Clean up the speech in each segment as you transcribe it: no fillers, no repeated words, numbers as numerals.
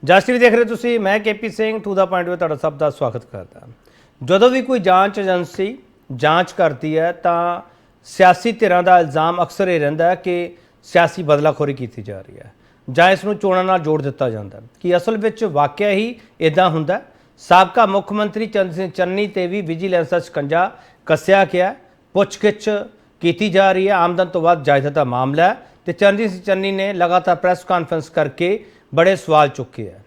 ਜਸ TV ਦੇਖ ਰਹੇ ਤੁਸੀਂ। ਮੈਂ KP Singh to the point ਵਿੱਚ ਤੁਹਾਡਾ ਸਭ ਦਾ ਸਵਾਗਤ ਕਰਦਾ। ਜਦੋਂ ਵੀ ਕੋਈ ਜਾਂਚ ਏਜੰਸੀ ਜਾਂਚ ਕਰਦੀ ਹੈ ਤਾਂ ਸਿਆਸੀ ਧਿਰਾਂ ਦਾ ਇਲਜ਼ਾਮ ਅਕਸਰ ਇਹ ਰਹਿੰਦਾ ਹੈ ਕਿ ਸਿਆਸੀ ਬਦਲਾਖੋਰੀ ਕੀਤੀ ਜਾ ਰਹੀ ਹੈ ਜਾਂ ਇਸ ਨੂੰ ਚੋਣਾਂ ਨਾਲ ਜੋੜ ਦਿੱਤਾ ਜਾਂਦਾ ਕਿ ਅਸਲ ਵਿੱਚ ਵਾਕਿਆ ਹੀ ਇੱਦਾਂ ਹੁੰਦਾ। ਸਾਬਕਾ ਮੁੱਖ ਮੰਤਰੀ ਚੰਦ ਸਿੰਘ ਚੰਨੀ ਤੇ ਵੀ ਵਿਜੀਲੈਂਸ ਦਾ ਸ਼ਿਕੰਜਾ ਕੱਸਿਆ ਗਿਆ। ਪੁੱਛਗਿੱਛ ਕੀਤੀ ਜਾ ਰਹੀ ਹੈ। ਆਮਦਨ ਤੋਂ ਵੱਧ ਜਾਇਦਾਦ ਦਾ ਮਾਮਲਾ ਹੈ ਤੇ ਚੰਦ ਸਿੰਘ ਚੰਨੀ ਨੇ ਲਗਾਤਾਰ ਪ੍ਰੈਸ ਕਾਨਫਰੰਸ ਕਰਕੇ बड़े सवाल चुके हैं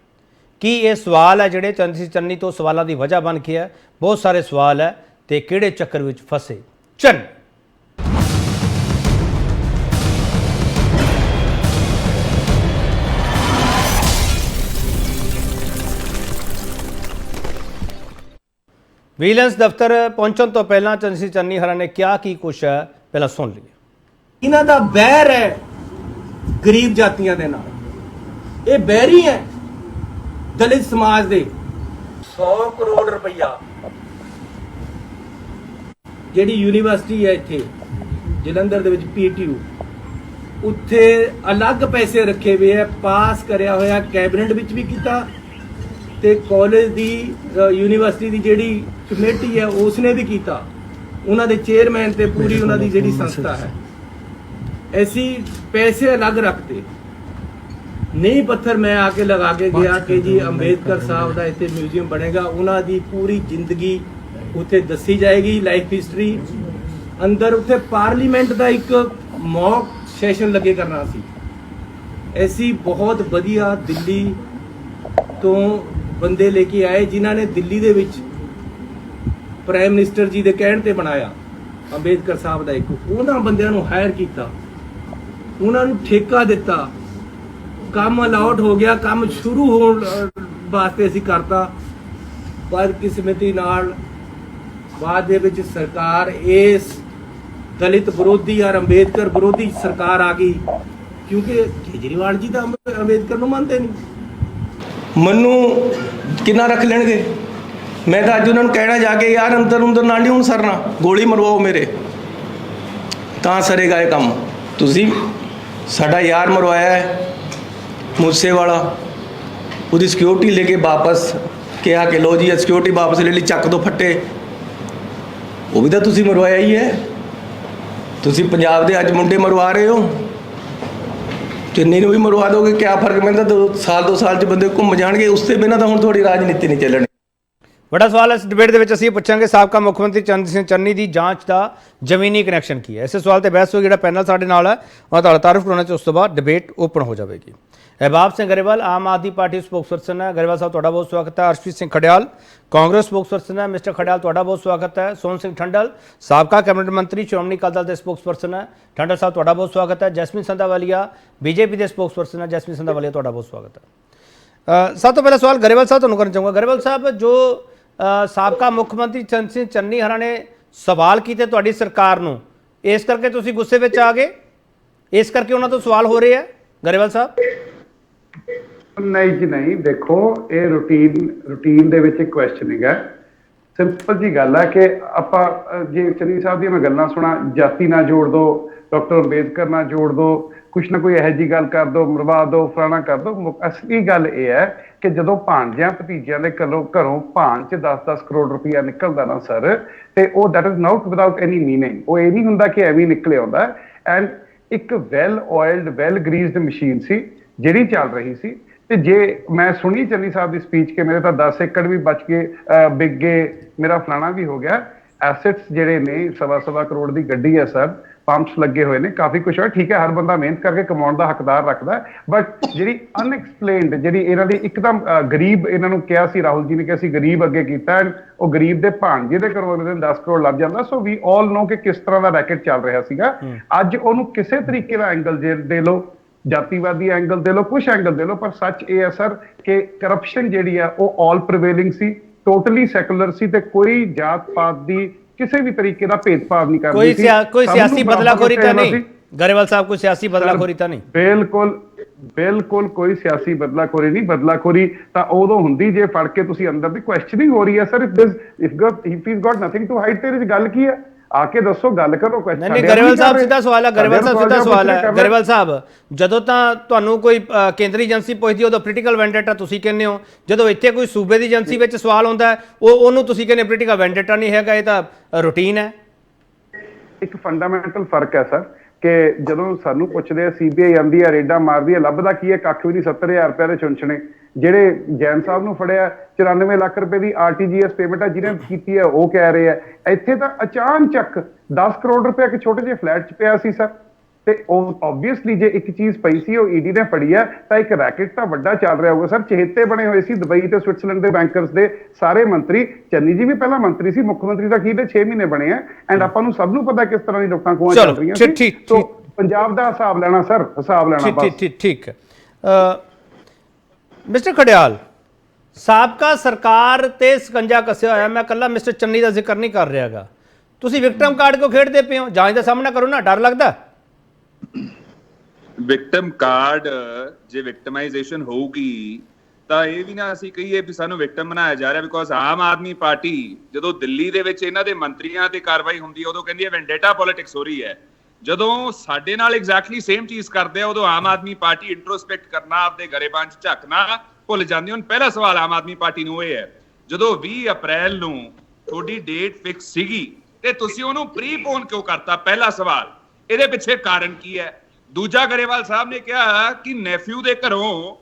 कि ये सवाल है जोड़े चंद सिंह चन्नी तो सवालों की वजह बन के है। बहुत सारे सवाल है तो किहड़े चक्कर में फसे चन्नी। विजिलेंस दफ्तर पहुंचने तो पहला चंद सिंह चन्नी हरा ने क्या की कुछ है पहला सुन लीए। इन्हां दा बैर है गरीब जातियां दे नाल। ये बैरी है दलित समाज दे 100 करोड़ रुपया ਜਿਹੜੀ ਯੂਨੀਵਰਸਿਟੀ ਹੈ ਇੱਥੇ ਜਲੰਧਰ ਦੇ ਵਿੱਚ ਪੀਟੀਯੂ ਉੱਥੇ ਅਲੱਗ ਪੈਸੇ ਰੱਖੇ ਹੋਏ ਆ। ਪਾਸ ਕਰਿਆ ਹੋਇਆ ਕੈਬਨਿਟ ਵਿੱਚ ਵੀ ਕੀਤਾ ਤੇ ਕਾਲਜ ਦੀ ਯੂਨੀਵਰਸਿਟੀ ਦੀ ਜਿਹੜੀ ਕਮੇਟੀ ਹੈ ਉਸਨੇ ਵੀ ਕੀਤਾ। ਉਹਨਾਂ ਦੇ ਚੇਅਰਮੈਨ ਤੇ ਪੂਰੀ ਉਹਨਾਂ ਦੀ ਜਿਹੜੀ ਸੰਸਥਾ ਹੈ ਐਸੀ ਪੈਸੇ ਅਲੱਗ ਰੱਖਦੇ। नींह पत्थर मैं आके लगा के गया कि जी अंबेडकर साहब का इतने म्यूजियम बनेगा। उन्होंने पूरी जिंदगी उत्थे दसी जाएगी, लाइफ हिस्टरी अंदर। उत्थे पार्लीमेंट का एक मॉक सैशन लगे करना सी। ऐसी बहुत वधिया दिल्ली तो बंदे लेके आए जिन्हों ने दिल्ली दे विच प्राइम मिनिस्टर जी के कहण ते बनाया अंबेडकर साहब का। एक उन्होंने बंदियां नूं हायर किया, उन्होंने ठेका दिता, काम अलाउट हो गया, काम शुरू होने वास्ते असीं करता। पर किस्मती नाल बाद दे विच सरकार इस दलित विरोधी और अंबेडकर विरोधी सरकार आ गई क्योंकि केजरीवाल जी तो अंबेडकर नूं मनते नहीं। मन्नू किन्ना रख लेणगे। मैं तो अज उन्होंने कहना जाके यार अंदर अंदर नाल नहीं हुण सरना, गोली मरवाओ मेरे तां सरेगा ये काम। तुसीं साडा यार मरवाया है मूसे वाला, उसकी सिक्योरिटी लेके वापस कहा कि लो जी सिक्योरिटी वापस ले ली, चक दो फट्टे। वो भी तो तुसी मरवाया ही है। तुसी पंजाब दे अज मुंडे मरवा रहे हो, चन्नी नूं भी मरवा दोगे। क्या फर्क पैंदा? 2 साल च बंदे घूम जाणगे। उससे बिना तो हुण थोड़ी राजनीति नहीं चलनी। बड़ा सवाल इस डिबेट के असीं पुछांगे साबका मुख मंत्री चंद सिंह चन्नी की जांच का जमीनी कनैक्शन की है। इस सवाल पर बहस होगी। जो पैनल साडे नाल है और तुहाडा तारुफ कराउणा च उस तो बाद डिबेट ओपन हो जाएगी। अहबाब सिंह गरेवाल आम आदमी पार्टी स्पोक्सपर्सन है। गरेवाल साहब तुहाडा बहुत स्वागत है। अर्शप्रीत सिंह खडियाल कांग्रेस स्पोक्सपर्सन है। मिस्टर खडियाल तुहाडा बहुत स्वागत है। सोहन सिंह ठंडल साबका कैबिनेट मंत्री श्रोमणी अकाली दल के स्पोक्सपर्सन है। ठंडल साहब तुहाडा बहुत स्वागत है। जैस्मीन संधावालिया बीजेपी के स्पोक्सपर्सन है। जैस्मीन संधावालिया तुहाडा बहुत स्वागत है। सब तो पहला सवाल गरेवाल साहब तुहानूं करना चाहूँगा। गरेवाल साहब जो साबका मुख मंत्री चंद सिंह चन्नी हरा ने सवाल किए तुहाडी सरकार नूं, इस करके तुसीं गुस्से विच आ गए, इस करके उन्हां तों सवाल हो रहे हैं गरेवाल साहब? नहीं जी नहीं, देखो ये रूटीन ਦੇ ਵਿੱਚ ਇੱਕ ਕੁਐਸਚਨਿੰਗ ਹੈ। ਸਿੰਪਲ ਜੀ ਗੱਲ ਹੈ ਕਿ ਆਪਾਂ ਜੇ ਚੰਨੀ ਸਾਹਿਬ ਦੀਆਂ ਮੈਂ ਗੱਲਾਂ ਸੁਣਾ, ਜਾਤੀ ਨਾ ਜੋੜ ਦੋ, ਡਾਕਟਰ ਅੰਬੇਦਕਰ ਨਾ ਜੋੜ ਦੋ, ਕੁਛ ਨਾ ਕੋਈ ਇਹੋ ਜਿਹੀ ਗੱਲ ਕਰ ਦੋ, ਮਰਵਾ ਦੋ, ਫਲਾਣਾ ਕਰ ਦੋ। ਅਸਲੀ ਗੱਲ ਇਹ ਹੈ ਕਿ ਜਦੋਂ ਭਾਣਜਿਆਂ ਭਤੀਜਿਆਂ ਦੇ ਘਰੋਂ ਭਾਣ 'ਚ 10-10 ਕਰੋੜ ਰੁਪਈਆ ਨਿਕਲਦਾ ਨਾ ਸਰ, ਤੇ ਉਹ that is not without any meaning. ਉਹ ਇਹ ਨਹੀਂ ਹੁੰਦਾ ਕਿ ਐਵੇਂ ਨਿਕਲੇ ਆਉਂਦਾ। ਐਂਡ ਇੱਕ ਵੈਲ ਆਇਲਡ ਵੈਲ ਗਰੀਸਡ ਮਸ਼ੀਨ ਸੀ ਜਿਹੜੀ ਚੱਲ ਰਹੀ ਸੀ। ਤੇ ਜੇ ਮੈਂ ਸੁਣੀ ਚੰਨੀ ਸਾਹਿਬ ਦੀ ਸਪੀਚ ਕਿ ਮੇਰੇ ਤਾਂ 10 ਏਕੜ ਵੀ ਬਚ ਗਏ, ਵਿਕ ਗਏ, ਮੇਰਾ ਫਲਾਣਾ ਵੀ ਹੋ ਗਿਆ। ਐਸੈਟਸ ਜਿਹੜੇ ਨੇ 1.25 ਕਰੋੜ ਦੀ ਗੱਡੀ ਹੈ ਸਰ, ਪੰਪਸ ਲੱਗੇ ਹੋਏ ਨੇ, ਕਾਫੀ ਕੁਛ ਹੈ। ਠੀਕ ਹੈ, ਹਰ ਬੰਦਾ ਮਿਹਨਤ ਕਰਕੇ ਕਮਾਉਣ ਦਾ ਹੱਕਦਾਰ ਰੱਖਦਾ, ਬਟ ਜਿਹੜੀ ਅਨਐਕਸਪਲੇਨਡ ਜਿਹੜੀ ਇਹਨਾਂ ਦੀ ਇੱਕਦਮ ਗਰੀਬ, ਇਹਨਾਂ ਨੂੰ ਕਿਹਾ ਸੀ ਰਾਹੁਲ ਜੀ ਨੇ ਕਿ ਅਸੀਂ ਗਰੀਬ ਅੱਗੇ ਕੀਤਾ, ਉਹ ਗਰੀਬ ਦੇ ਭਾਣਜੇ ਦੇ ਘਰੋਂ ਅਗਲੇ ਦਿਨ 10 ਕਰੋੜ ਲੱਭ ਜਾਂਦਾ। ਸੋ ਵੀ ਆਲ ਨੋ ਕਿ ਕਿਸ ਤਰ੍ਹਾਂ ਦਾ ਰੈਕਟ ਚੱਲ ਰਿਹਾ ਸੀਗਾ। ਅੱਜ ਉਹਨੂੰ ਕਿਸੇ ਤਰੀਕੇ ਦਾ ਐਂਗਲ ਦੇ ਲਓ, ਜਾਤੀਵਾਦੀ ਐਂਗਲ ਦੇ ਲਓ, ਕੁਛ ਐਂਗਲ ਦੇ ਲਓ, ਪਰ ਸੱਚ ਇਹ ਹੈ ਸਰ ਕਿ ਕਰਪਸ਼ਨ ਜਿਹੜੀ ਆ ਉਹ ਆਲ ਪ੍ਰੀਵੇਲਿੰਗ ਸੀ, ਟੋਟਲੀ ਸੈਕੂਲਰ ਸੀ ਤੇ ਕੋਈ ਜਾਤ ਪਾਤ ਦੀ ਕਿਸੇ ਵੀ ਤਰੀਕੇ ਦਾ ਭੇਦਭਾਵ ਨਹੀਂ ਕਰਦੀ ਸੀ। कोई सियासी बदलाखोरी तो नहीं गरेवाल साहब, कोई सियासी बदलाखोरी तो नहीं? बिल्कुल कोई सियासी बदलाखोरी नहीं। बदलाखोरी ਤਾਂ ਉਦੋਂ ਹੁੰਦੀ ਜੇ ਫੜ ਕੇ ਤੁਸੀਂ ਅੰਦਰ ਦੀ ਕੁਐਸਚਨਿੰਗ ਹੋ ਰਹੀ ਹੈ sir. If he got nothing to hide ਤੇ ਇਹਦੀ ਗੱਲ ਕੀ ਹੈ? ਆਕੇ ਦੱਸੋ, ਗੱਲ ਕਰੋ। ਨਹੀਂ ਨਹੀਂ ਗਰੇਵਾਲ ਸਾਹਿਬ ਸਿੱਧਾ ਸਵਾਲ ਹੈ, ਗਰੇਵਾਲ ਸਾਹਿਬ ਸਿੱਧਾ ਸਵਾਲ ਹੈ। ਗਰੇਵਾਲ ਸਾਹਿਬ, ਜਦੋਂ ਤਾਂ ਤੁਹਾਨੂੰ ਕੋਈ ਕੇਂਦਰੀ ਏਜੰਸੀ ਪੁੱਛਦੀ ਉਦੋਂ ਪੋਲੀਟੀਕਲ ਵੈਂਡੇਟਾ ਤੁਸੀਂ ਕਹਿੰਦੇ ਹੋ, ਜਦੋਂ ਇੱਥੇ ਕੋਈ ਸੂਬੇ ਦੀ ਏਜੰਸੀ ਵਿੱਚ ਸਵਾਲ ਆਉਂਦਾ ਹੈ ਉਹਨੂੰ ਤੁਸੀਂ ਕਹਿੰਦੇ ਪੋਲੀਟੀਕਲ ਵੈਂਡੇਟਾ ਨਹੀਂ ਹੈਗਾ, ਇਹ ਤਾਂ ਰੂਟੀਨ ਹੈ। ਇੱਕ ਫੰਡਾਮੈਂਟਲ ਫਰਕ ਹੈ ਸਰ, ਕਿ ਜਦੋਂ ਸਾਨੂੰ ਪੁੱਛਦੇ ਆ ਸੀਬੀਆਈ ਆਉਂਦੀ ਹੈ, ਰੇਡਾਂ ਮਾਰਦੀ ਹੈ, ਲੱਭਦਾ ਕੀ ਹੈ? ਕੱਖ ਵੀ ਨਹੀਂ। 70,000 ਰੁਪਏ ਦੇ ਚੁੰਚਣੇ। ਜਿਹੜੇ ਜੈਨ ਸਾਹਿਬ ਨੂੰ ਫੜਿਆ 94 ਲੱਖ ਰੁਪਏ ਦੀ ਆਰਟੀਜੀਐਸ ਪੇਮੈਂਟ ਹੈ ਜਿਹਨੇ ਕੀਤੀ ਹੈ, ਉਹ ਕਹਿ ਰਹੇ ਆ। ਇੱਥੇ ਤਾਂ ਅਚਾਨਚੱਕ 10 ਕਰੋੜ ਰੁਪਏ ਇੱਕ ਛੋਟੇ ਜਿਹੇ ਫਲੈਟ 'ਚ ਪਿਆ ਸੀ ਸਰ। ਤੇ ਉਹ ਓਬਵੀਅਸਲੀ ਜੇ ਇੱਕ ਚੀਜ਼ ਪਈ ਸੀ ਉਹ ਈਡੀ ਨੇ ਫੜੀ ਹੈ ਤਾਂ ਇੱਕ ਰੈਕਟ ਤਾਂ ਵੱਡਾ ਚੱਲ ਰਿਹਾ ਹੋਊਗਾ ਸਰ। ਚਹੇਤੇ ਬਣੇ ਹੋਏ ਸੀ ਦੁਬਈ ਤੇ ਸਵਿਟਜ਼ਰਲੈਂਡ ਦੇ ਬੈਂਕਰਸ ਦੇ ਸਾਰੇ ਮੰਤਰੀ। ਚੰਨੀ ਜੀ ਵੀ ਪਹਿਲਾਂ ਮੰਤਰੀ ਸੀ, ਮੁੱਖ ਮੰਤਰੀ ਦਾ ਕੀ ਤੇ 6 ਮਹੀਨੇ ਬਣੇ ਆ। ਐਂਡ ਆਪਾਂ ਨੂੰ ਸਭ ਨੂੰ ਪਤਾ ਕਿਸ ਤਰ੍ਹਾਂ ਦੀ ਲੋਕਾਂ ਕੋਲ ਚੱਲ ਰਹੀਆਂ ਸੀ। ਸੋ ਪੰਜਾਬ ਦਾ ਹਿਸਾਬ ਲੈਣਾ ਸਰ, ਹਿਸਾਬ ਲੈਣਾ ਬਸ। ਠੀਕ ਹੈ। ਮਿਸਟਰ ਖੜਿਆਲ, ਸਾਬਕਾ ਸਰਕਾਰ ਤੇ ਸਕੰਜਾ ਕੱਸਿਆ ਹੋਇਆ, ਮੈਂ ਕੱਲਾ ਮਿਸਟਰ ਚੰਨੀ ਦਾ ਜ਼ਿਕਰ ਨਹੀਂ ਕਰ ਰਿਹਾਗਾ। ਤੁਸੀਂ ਵਿਕਟਮ ਕਾਰਡ ਕਿਉਂ ਖੇਡਦੇ ਪਏ ਹੋ? ਜਾਂਚ ਦਾ ਸਾਹਮਣਾ ਕਰੋ ਨਾ, ਡਰ ਲੱਗਦਾ? ਵਿਕਟਮ ਕਾਰਡ ਜੇ ਵਿਕਟਮਾਈਜੇਸ਼ਨ ਹੋਊਗੀ ਤਾਂ ਇਹ ਵੀ ਨਾ ਅਸੀਂ ਕਹੀਏ ਵੀ ਸਾਨੂੰ ਵਿਕਟਮ ਬਣਾਇਆ ਜਾ ਰਿਹਾ, ਬਿਕੋਜ਼ ਆਮ ਆਦਮੀ ਪਾਰਟੀ ਜਦੋਂ ਦਿੱਲੀ ਦੇ ਵਿੱਚ ਇਹਨਾਂ ਦੇ ਮੰਤਰੀਆਂ ਤੇ ਕਾਰਵਾਈ ਹੁੰਦੀ ਹੈ ਉਦੋਂ ਕਹਿੰਦੀ ਹੈ ਵੈਂਡੇਟਾ ਪੋਲਿਟਿਕਸ ਹੋ ਰਹੀ ਹੈ। ਜਦੋਂ ਸਾਡੇ ਨਾਲ ਐਗਜ਼ੈਕਟਲੀ ਸੇਮ ਚੀਜ਼ ਕਰਦੇ ਆ ਉਦੋਂ ਆਮ ਆਦਮੀ ਪਾਰਟੀ ਇੰਟਰੋਸਪੈਕਟ ਕਰਨਾ, ਆਪਦੇ ਗਰੇਬਾਨ 'ਚ ਝਾਕਣਾ ਭੁੱਲ ਜਾਂਦੀ। ਹੁਣ ਪਹਿਲਾ ਸਵਾਲ ਆਮ ਆਦਮੀ ਪਾਰਟੀ ਨੂੰ ਇਹ ਹੈ, ਜਦੋਂ 20 ਅਪ੍ਰੈਲ ਨੂੰ ਤੁਹਾਡੀ ਡੇਟ ਫਿਕਸ ਸੀਗੀ ਤੇ ਤੁਸੀਂ ਉਹਨੂੰ ਪ੍ਰੀਪੋਨ ਕਿਉਂ ਕਰਤਾ? ਪਹਿਲਾ ਸਵਾਲ, ਇਹਦੇ ਪਿੱਛੇ ਕਾਰਨ ਕੀ ਹੈ? ਦੂਜਾ, ਗਰੇਵਾਲ ਸਾਹਿਬ ਨੇ ਕਿਹਾ ਕਿ ਨੈਫਿਊ ਦੇ ਘਰੋਂ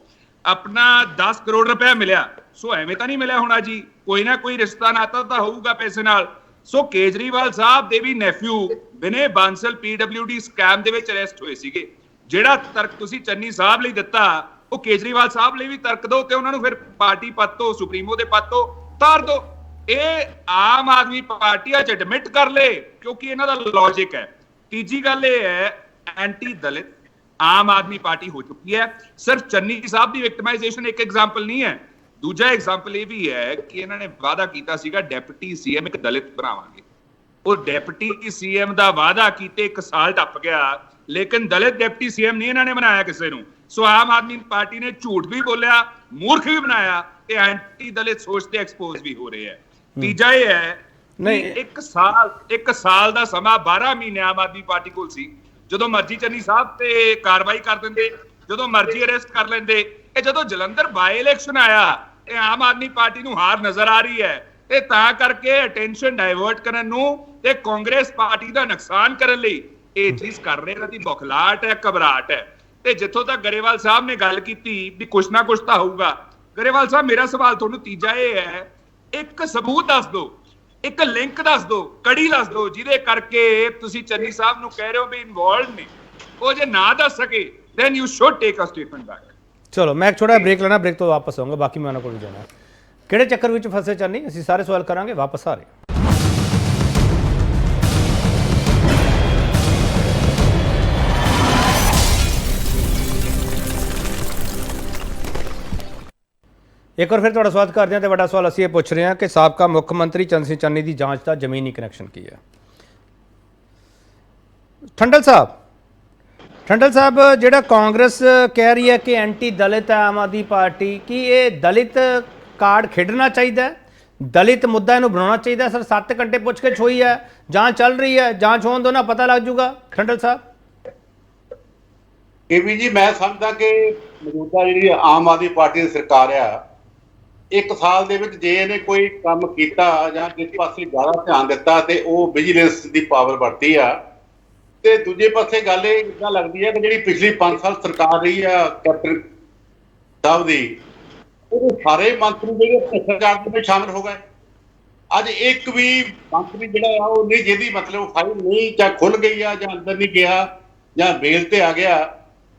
ਆਪਣਾ 10 ਕਰੋੜ ਰੁਪਇਆ ਮਿਲਿਆ। ਸੋ ਐਵੇਂ ਤਾਂ ਨਹੀਂ ਮਿਲਿਆ ਹੋਣਾ ਜੀ, ਕੋਈ ਨਾ ਕੋਈ ਰਿਸ਼ਤਾ ਨਾਤਾ ਤਾਂ ਹੋਊਗਾ ਪੈਸੇ ਨਾਲ। ਸੋ ਕੇਜਰੀਵਾਲ ਸਾਹਿਬ ਦੇ ਵੀ nephew Vinay Bansal PWD scam ਦੇ ਵਿੱਚ ਅਰੈਸਟ ਹੋਏ ਸੀਗੇ। ਜਿਹੜਾ ਤਰਕ ਤੁਸੀਂ ਚੰਨੀ ਸਾਹਿਬ ਲਈ ਦਿੱਤਾ ਉਹ ਕੇਜਰੀਵਾਲ ਸਾਹਿਬ ਲਈ ਵੀ ਤਰਕ ਦਿਓ ਤੇ ਉਹਨਾਂ ਨੂੰ ਫਿਰ ਪਾਰਟੀ ਪਦ ਤੋਂ, ਸੁਪਰੀਮੋ ਦੇ ਪਦ ਤੋਂ ਉਤਾਰ ਦਿਓ। ਇਹ ਆਮ ਆਦਮੀ ਪਾਰਟੀ ਅੱਜ ਐਡਮਿਟ ਕਰ ਲੇ ਕਿਉਂਕਿ ਇਹਨਾਂ ਦਾ ਲੌਜਿਕ ਹੈ। ਤੀਜੀ ਗੱਲ ਇਹ ਹੈ, ਐਂਟੀ ਦਲਿਤ ਆਮ ਆਦਮੀ ਪਾਰਟੀ ਹੋ ਚੁੱਕੀ ਹੈ। ਸਿਰਫ ਚੰਨੀ ਸਾਹਿਬ ਦੀ ਵਿਕਟਮਾਈਜੇਸ਼ਨ ਇੱਕ ਐਗਜ਼ਾਮਪਲ ਨਹੀਂ ਹੈ। ਦੂਜਾ ਐਗਜ਼ਾਮਪਲ ਇਹ ਵੀ ਹੈ ਕਿ ਇਹਨਾਂ ਨੇ ਵਾਅਦਾ ਕੀਤਾ ਸੀਗਾ ਡਿਪਟੀ ਸੀਐਮ ਇੱਕ ਦਲਿਤ ਬਣਾਵਾਂਗੇ। ਉਹ ਡਿਪਟੀ ਸੀਐਮ ਦਾ ਵਾਅਦਾ ਕੀਤੇ 1 ਸਾਲ ਟੱਪ ਗਿਆ, ਲੇਕਿਨ ਦਲਿਤ ਡਿਪਟੀ ਸੀਐਮ ਨਹੀਂ ਇਹਨਾਂ ਨੇ ਬਣਾਇਆ ਕਿਸੇ ਨੂੰ। ਸੋ ਆਮ ਆਦਮੀ ਪਾਰਟੀ ਨੇ ਝੂਠ ਵੀ ਬੋਲਿਆ, ਮੂਰਖ ਵੀ ਬਣਾਇਆ ਤੇ ਐਂਟੀ ਦਲਿਤ ਸੋਚ ਤੇ ਐਕਸਪੋਜ਼ ਵੀ ਹੋ ਰਹੇ ਹੈ। ਤੀਜਾ ਇਹ ਹੈ ਨਹੀਂ, 1 ਸਾਲ ਦਾ ਸਮਾਂ 12 ਮਹੀਨੇ ਆਮ ਆਦਮੀ ਪਾਰਟੀ ਕੋਲ ਸੀ। ਜਦੋਂ ਮਰਜ਼ੀ ਚੰਨੀ ਸਾਹਿਬ ਤੇ ਕਾਰਵਾਈ ਕਰ ਦਿੰਦੇ, ਜਦੋਂ ਮਰਜ਼ੀ ਅਰੈਸਟ ਕਰ ਲੈਂਦੇ। ਇਹ ਜਦੋਂ ਜਲੰਧਰ ਬਾਈ ਇਲੈਕਸ਼ਨ ਆਇਆ ਇਹ ਆਮ ਆਦਮੀ ਪਾਰਟੀ ਨੂੰ ਹਾਰ ਨਜ਼ਰ ਆ ਰਹੀ ਹੈ ਤੇ ਤਾਂ ਕਰਕੇ ਅਟੈਂਸ਼ਨ ਡਾਇਵਰਟ ਕਰਨ ਨੂੰ ਤੇ ਕਾਂਗਰਸ ਪਾਰਟੀ ਦਾ ਨੁਕਸਾਨ ਕਰਨ ਲਈ ਇਹ ਚੀਜ਼ ਕਰ ਰਹੇ। ਇਹਨਾਂ ਦੀ ਬੌਖਲਾਹਟ ਹੈ, ਘਬਰਾਹਟ ਹੈ। ਤੇ ਜਿੱਥੋਂ ਤੱਕ ਗਰੇਵਾਲ ਸਾਹਿਬ ਨੇ ਗੱਲ ਕੀਤੀ ਵੀ ਕੁਛ ਨਾ ਕੁਛ ਤਾਂ ਹੋਊਗਾ, ਗਰੇਵਾਲ ਸਾਹਿਬ ਮੇਰਾ ਸਵਾਲ ਤੁਹਾਨੂੰ ਤੀਜਾ ਇਹ ਹੈ, ਇੱਕ ਸਬੂਤ ਦੱਸ ਦਿਓ, ਇੱਕ ਲਿੰਕ ਦੱਸ ਦਿਓ, ਕੜੀ ਦੱਸ ਦਿਓ ਜਿਹਦੇ ਕਰਕੇ ਤੁਸੀਂ ਚੰਨੀ ਸਾਹਿਬ ਨੂੰ ਕਹਿ ਰਹੇ ਹੋ ਵੀ ਇਨਵੋਲਵਡ ਨੇ। ਉਹ ਜੇ ਨਾ ਦੱਸ ਸਕੇ then you should take a statement back। ਚਲੋ ਮੈਂ ਇੱਕ ਛੋਟਾ ਬ੍ਰੇਕ ਲੈਣਾ, ਬ੍ਰੇਕ ਤੋਂ ਵਾਪਸ ਆਉਂਗਾ, ਬਾਕੀ ਮੈਂ ਉਹਨਾਂ ਕੋਲ ਜਾਣਾ। ਕਿਹੜੇ ਚੱਕਰ ਵਿੱਚ ਫਸੇ ਚੰਨੀ? ਅਸੀਂ ਸਾਰੇ ਸਵਾਲ ਕਰਾਂਗੇ, ਵਾਪਸ ਆ ਰਹੇ। ਇੱਕ ਵਾਰ ਫਿਰ ਤੁਹਾਡਾ ਸਵਾਗਤ ਕਰਦੇ ਹਾਂ ਤੇ ਵੱਡਾ ਸਵਾਲ ਅਸੀਂ ਇਹ ਪੁੱਛ ਰਹੇ ਹਾਂ ਕਿ ਸਾਬਕਾ ਮੁੱਖ ਮੰਤਰੀ ਚੰਦ ਸਿੰਘ ਚੰਨੀ ਦੀ ਜਾਂਚ ਦਾ ਜ਼ਮੀਨੀ ਕਨੈਕਸ਼ਨ ਕੀ ਹੈ? ਠੰਡਲ ਸਾਹਿਬ, ਜਿਹੜਾ ਕਾਂਗਰਸ ਕਹਿ ਰਹੀ ਹੈ ਕਿ ਐਂਟੀ ਦਲਿਤ ਹੈ ਆਮ ਆਦਮੀ ਪਾਰਟੀ, ਕੀ ਇਹ ਦਲਿਤ ਕਾਰਡ ਖੇਡਣਾ ਚਾਹੀਦਾ ਹੈ? ਦਲਿਤ ਮੁੱਦਾ ਇਹਨੂੰ ਬਣਾਉਣਾ ਚਾਹੀਦਾ? ਸਰ 7 ਘੰਟੇ ਪੁੱਛ ਕੇ ਹੋਈ ਹੈ, ਜਾਂਚ ਚੱਲ ਰਹੀ ਹੈ, ਜਾਂਚ ਹੋਣ ਦੋ ਨਾ ਪਤਾ ਲੱਗ ਜੂਗਾ। ਠੰਡਲ ਸਾਹਿਬ, ਇਹ ਵੀ ਜੀ ਮੈਂ ਸਮਝਦਾ ਕਿ ਮੌਜੂਦਾ ਜਿਹੜੀ ਆਮ ਆਦਮੀ ਪਾਰਟੀ ਦੀ ਸਰਕਾਰ ਆ, 1 ਸਾਲ ਦੇ ਵਿੱਚ ਜੇ ਇਹਨੇ ਕੋਈ ਕੰਮ ਕੀਤਾ ਜਾਂ ਕਿਸ ਪਾਸੇ ਜ਼ਿਆਦਾ ਧਿਆਨ ਦਿੱਤਾ ਤੇ ਉਹ ਵਿਜੀਲੈਂਸ ਦੀ ਪਾਵਰ ਵਰਤੀ ਆ। ਤੇ ਦੂਜੇ ਪਾਸੇ ਗੱਲ ਇਹ ਇਦਾਂ ਲੱਗਦੀ ਹੈ ਕਿ ਜਿਹੜੀ ਪਿਛਲੀ 5 ਸਾਲ ਸਰਕਾਰ ਰਹੀ ਆ ਕੈਪਟਨ ਸਾਹਿਬ ਦੀ, ਉਹ ਸਾਰੇ ਮੰਤਰੀ ਜਿਹੜੇ ਭ੍ਰਿਸ਼ਟਾਚਾਰ ਦੇ ਵਿੱਚ ਸ਼ਾਮਿਲ ਹੋ ਗਏ। ਅੱਜ ਇੱਕ ਵੀ ਮੰਤਰੀ ਜਿਹੜਾ ਆ ਉਹ ਨਹੀਂ ਜਿਹਦੀ ਮਤਲਬ ਫਾਈਲ ਨਹੀਂ ਜਾਂ ਖੁੱਲ ਗਈ ਆ ਜਾਂ ਅੰਦਰ ਨਹੀਂ ਗਿਆ ਜਾਂ ਬੇਲ ਤੇ ਆ ਗਿਆ।